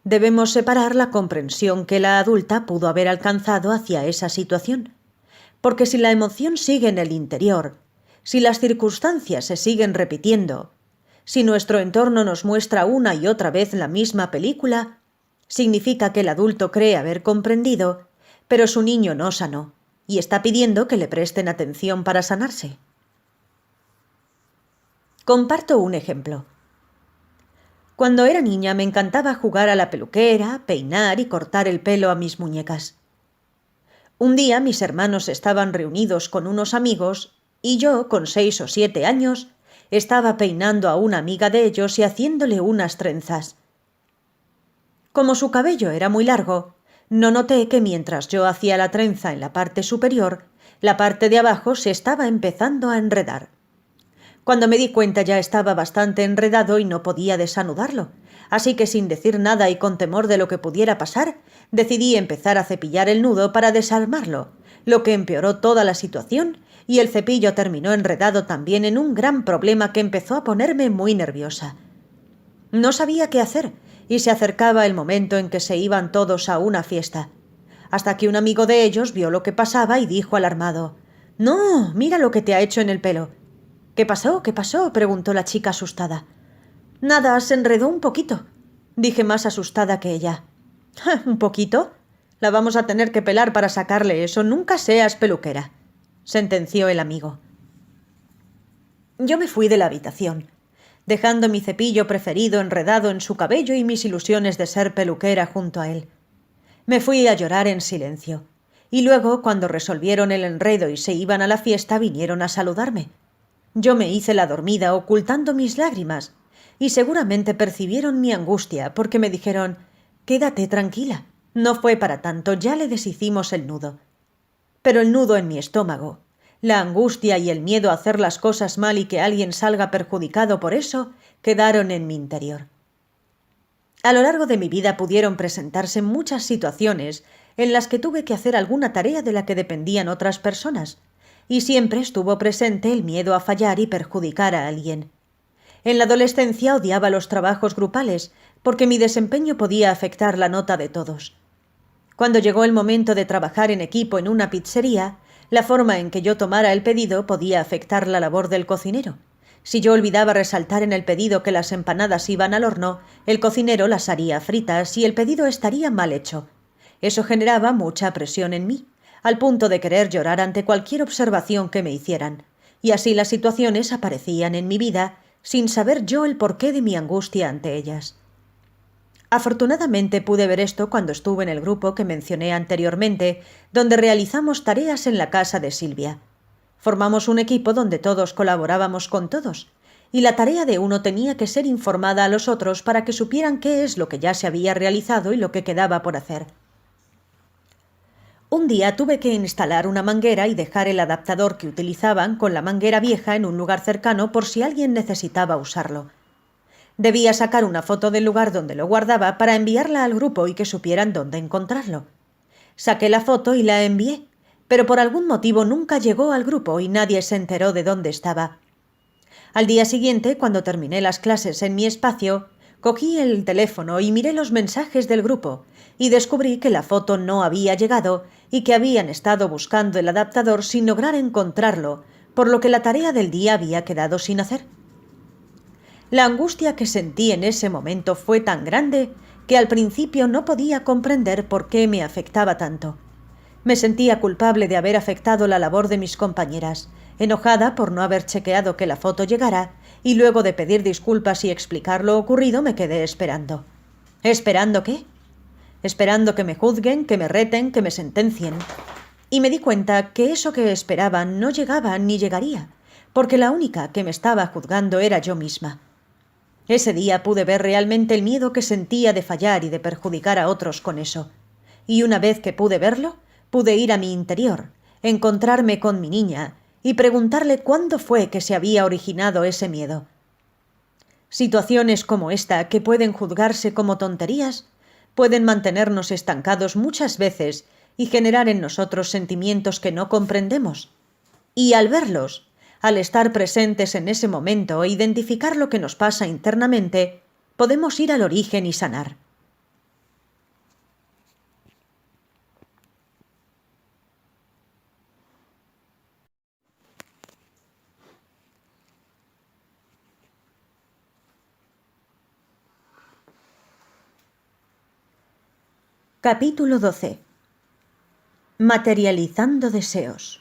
Speaker 1: Debemos separar la comprensión que la adulta pudo haber alcanzado hacia esa situación. Porque si la emoción sigue en el interior, si las circunstancias se siguen repitiendo, si nuestro entorno nos muestra una y otra vez la misma película, significa que el adulto cree haber comprendido, pero su niño no sanó, y está pidiendo que le presten atención para sanarse. Comparto un ejemplo. Cuando era niña me encantaba jugar a la peluquera, peinar y cortar el pelo a mis muñecas. Un día mis hermanos estaban reunidos con unos amigos y yo, con 6 o 7 años, estaba peinando a una amiga de ellos y haciéndole unas trenzas. Como su cabello era muy largo, no noté que mientras yo hacía la trenza en la parte superior, la parte de abajo se estaba empezando a enredar. Cuando me di cuenta ya estaba bastante enredado y no podía desanudarlo, así que sin decir nada y con temor de lo que pudiera pasar, decidí empezar a cepillar el nudo para desarmarlo, lo que empeoró toda la situación y el cepillo terminó enredado también en un gran problema que empezó a ponerme muy nerviosa. No sabía qué hacer y se acercaba el momento en que se iban todos a una fiesta, hasta que un amigo de ellos vio lo que pasaba y dijo alarmado: «¡No! ¡Mira lo que te ha hecho en el pelo!». «¿Qué pasó? ¿Qué pasó?», preguntó la chica asustada. «Nada, se enredó un poquito», dije más asustada que ella. «¿Un poquito? La vamos a tener que pelar para sacarle eso. Nunca seas peluquera», sentenció el amigo. Yo me fui de la habitación, dejando mi cepillo preferido enredado en su cabello y mis ilusiones de ser peluquera junto a él. Me fui a llorar en silencio, y luego, cuando resolvieron el enredo y se iban a la fiesta, vinieron a saludarme. Yo me hice la dormida ocultando mis lágrimas, y seguramente percibieron mi angustia porque me dijeron: «Quédate tranquila, no fue para tanto, ya le deshicimos el nudo». Pero el nudo en mi estómago, la angustia y el miedo a hacer las cosas mal y que alguien salga perjudicado por eso, quedaron en mi interior. A lo largo de mi vida pudieron presentarse muchas situaciones en las que tuve que hacer alguna tarea de la que dependían otras personas, y siempre estuvo presente el miedo a fallar y perjudicar a alguien. En la adolescencia odiaba los trabajos grupales, porque mi desempeño podía afectar la nota de todos. Cuando llegó el momento de trabajar en equipo en una pizzería, la forma en que yo tomara el pedido podía afectar la labor del cocinero. Si yo olvidaba resaltar en el pedido que las empanadas iban al horno, el cocinero las haría fritas y el pedido estaría mal hecho. Eso generaba mucha presión en mí, al punto de querer llorar ante cualquier observación que me hicieran, y así las situaciones aparecían en mi vida sin saber yo el porqué de mi angustia ante ellas. Afortunadamente pude ver esto cuando estuve en el grupo que mencioné anteriormente, donde realizamos tareas en la casa de Silvia. Formamos un equipo donde todos colaborábamos con todos, y la tarea de uno tenía que ser informada a los otros para que supieran qué es lo que ya se había realizado y lo que quedaba por hacer. Un día tuve que instalar una manguera y dejar el adaptador que utilizaban con la manguera vieja en un lugar cercano por si alguien necesitaba usarlo. Debía sacar una foto del lugar donde lo guardaba para enviarla al grupo y que supieran dónde encontrarlo. Saqué la foto y la envié, pero por algún motivo nunca llegó al grupo y nadie se enteró de dónde estaba. Al día siguiente, cuando terminé las clases en mi espacio, cogí el teléfono y miré los mensajes del grupo y descubrí que la foto no había llegado y que habían estado buscando el adaptador sin lograr encontrarlo, por lo que la tarea del día había quedado sin hacer. La angustia que sentí en ese momento fue tan grande que al principio no podía comprender por qué me afectaba tanto. Me sentía culpable de haber afectado la labor de mis compañeras, enojada por no haber chequeado que la foto llegara, y luego de pedir disculpas y explicar lo ocurrido me quedé esperando. ¿Esperando qué? Esperando que me juzguen, que me reten, que me sentencien. Y me di cuenta que eso que esperaba no llegaba ni llegaría, porque la única que me estaba juzgando era yo misma. Ese día pude ver realmente el miedo que sentía de fallar y de perjudicar a otros con eso. Y una vez que pude verlo, pude ir a mi interior, encontrarme con mi niña y preguntarle cuándo fue que se había originado ese miedo. Situaciones como esta, que pueden juzgarse como tonterías, pueden mantenernos estancados muchas veces y generar en nosotros sentimientos que no comprendemos. Y al verlos, al estar presentes en ese momento e identificar lo que nos pasa internamente, podemos ir al origen y sanar. Capítulo 12. Materializando deseos.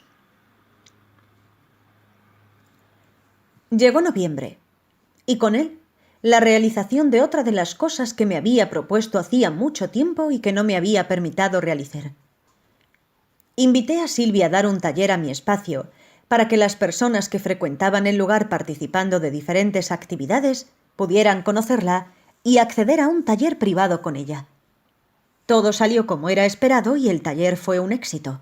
Speaker 1: Llegó noviembre, y con él la realización de otra de las cosas que me había propuesto hacía mucho tiempo y que no me había permitido realizar. Invité a Silvia a dar un taller a mi espacio para que las personas que frecuentaban el lugar participando de diferentes actividades pudieran conocerla y acceder a un taller privado con ella. Todo salió como era esperado y el taller fue un éxito.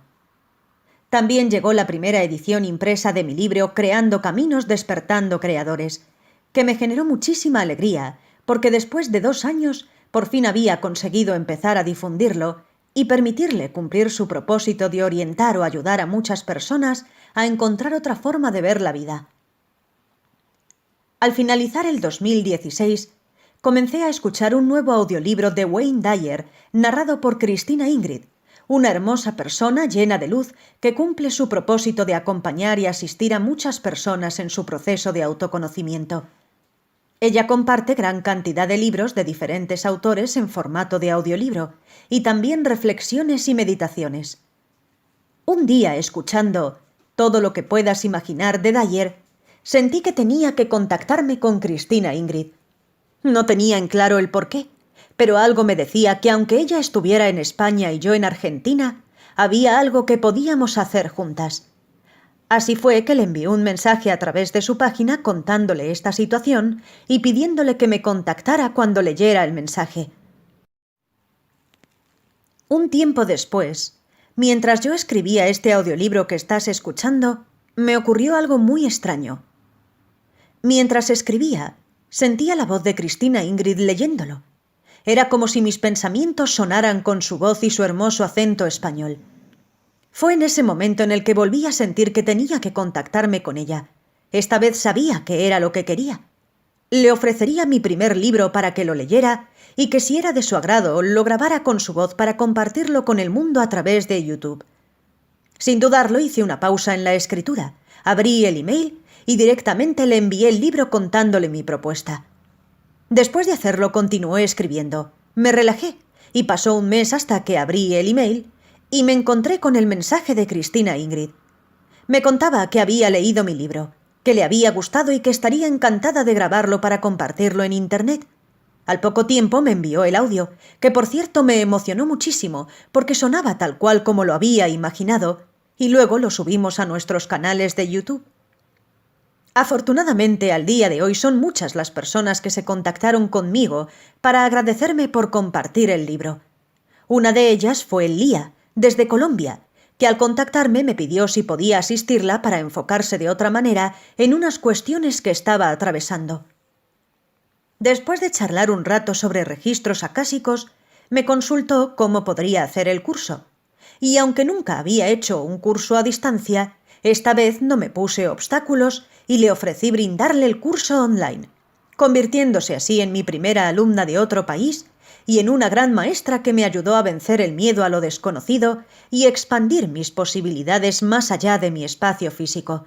Speaker 1: También llegó la primera edición impresa de mi libro Creando Caminos, Despertando Creadores, que me generó muchísima alegría, porque después de 2 años por fin había conseguido empezar a difundirlo y permitirle cumplir su propósito de orientar o ayudar a muchas personas a encontrar otra forma de ver la vida. Al finalizar el 2016, comencé a escuchar un nuevo audiolibro de Wayne Dyer, narrado por Christina Ingrid, una hermosa persona llena de luz que cumple su propósito de acompañar y asistir a muchas personas en su proceso de autoconocimiento. Ella comparte gran cantidad de libros de diferentes autores en formato de audiolibro y también reflexiones y meditaciones. Un día, escuchando Todo lo que puedas imaginar de Dyer, sentí que tenía que contactarme con Christina Ingrid. No tenía en claro el porqué, pero algo me decía que aunque ella estuviera en España y yo en Argentina, Había algo que podíamos hacer juntas. Así fue que le envié un mensaje a través de su página contándole esta situación y pidiéndole que me contactara cuando leyera el mensaje. Un tiempo después, mientras yo escribía este audiolibro que estás escuchando, me ocurrió algo muy extraño. Mientras escribía, sentía la voz de Cristina Ingrid leyéndolo. Era como si mis pensamientos sonaran con su voz y su hermoso acento español. Fue en ese momento en el que volví a sentir que tenía que contactarme con ella. Esta vez sabía que era lo que quería. Le ofrecería mi primer libro para que lo leyera y que si era de su agrado lo grabara con su voz para compartirlo con el mundo a través de YouTube. Sin dudarlo hice una pausa en la escritura, abrí el email y directamente le envié el libro contándole mi propuesta. Después de hacerlo continué escribiendo. Me relajé y pasó un mes hasta que abrí el email y me encontré con el mensaje de Cristina Ingrid. Me contaba que había leído mi libro, que le había gustado y que estaría encantada de grabarlo para compartirlo en Internet. Al poco tiempo me envió el audio, que por cierto me emocionó muchísimo porque sonaba tal cual como lo había imaginado, y luego lo subimos a nuestros canales de YouTube. Afortunadamente, al día de hoy son muchas las personas que se contactaron conmigo para agradecerme por compartir el libro. Una de ellas fue Lía, desde Colombia, que al contactarme me pidió si podía asistirla para enfocarse de otra manera en unas cuestiones que estaba atravesando. Después de charlar un rato sobre registros acásicos, me consultó cómo podría hacer el curso. Y aunque nunca había hecho un curso a distancia, esta vez no me puse obstáculos y le ofrecí brindarle el curso online, convirtiéndose así en mi primera alumna de otro país y en una gran maestra que me ayudó a vencer el miedo a lo desconocido y expandir mis posibilidades más allá de mi espacio físico.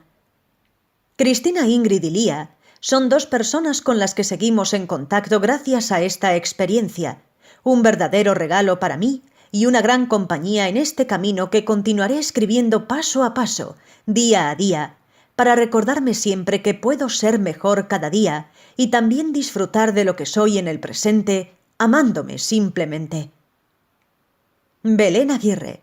Speaker 1: Cristina Ingrid y Lía son dos personas con las que seguimos en contacto gracias a esta experiencia, un verdadero regalo para mí y una gran compañía en este camino que continuaré escribiendo paso a paso, día a día, para recordarme siempre que puedo ser mejor cada día y también disfrutar de lo que soy en el presente, amándome simplemente. Belén Aguirre.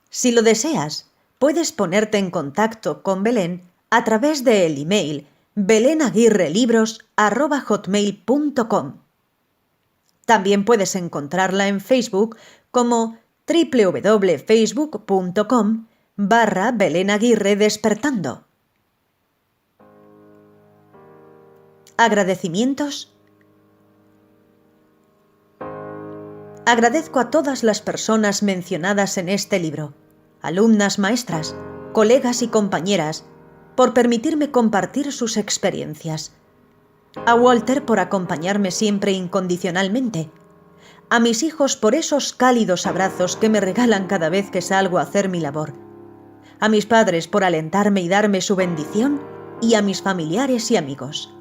Speaker 1: Si lo deseas, puedes ponerte en contacto con Belén a través del email belenaguirrelibros@hotmail.com. También puedes encontrarla en Facebook como www.facebook.com/Belén Aguirre Despertando. ¿Agradecimientos? Agradezco a todas las personas mencionadas en este libro, alumnas, maestras, colegas y compañeras, por permitirme compartir sus experiencias. A Walter por acompañarme siempre incondicionalmente. A mis hijos por esos cálidos abrazos que me regalan cada vez que salgo a hacer mi labor. A mis padres por alentarme y darme su bendición, y a mis familiares y amigos.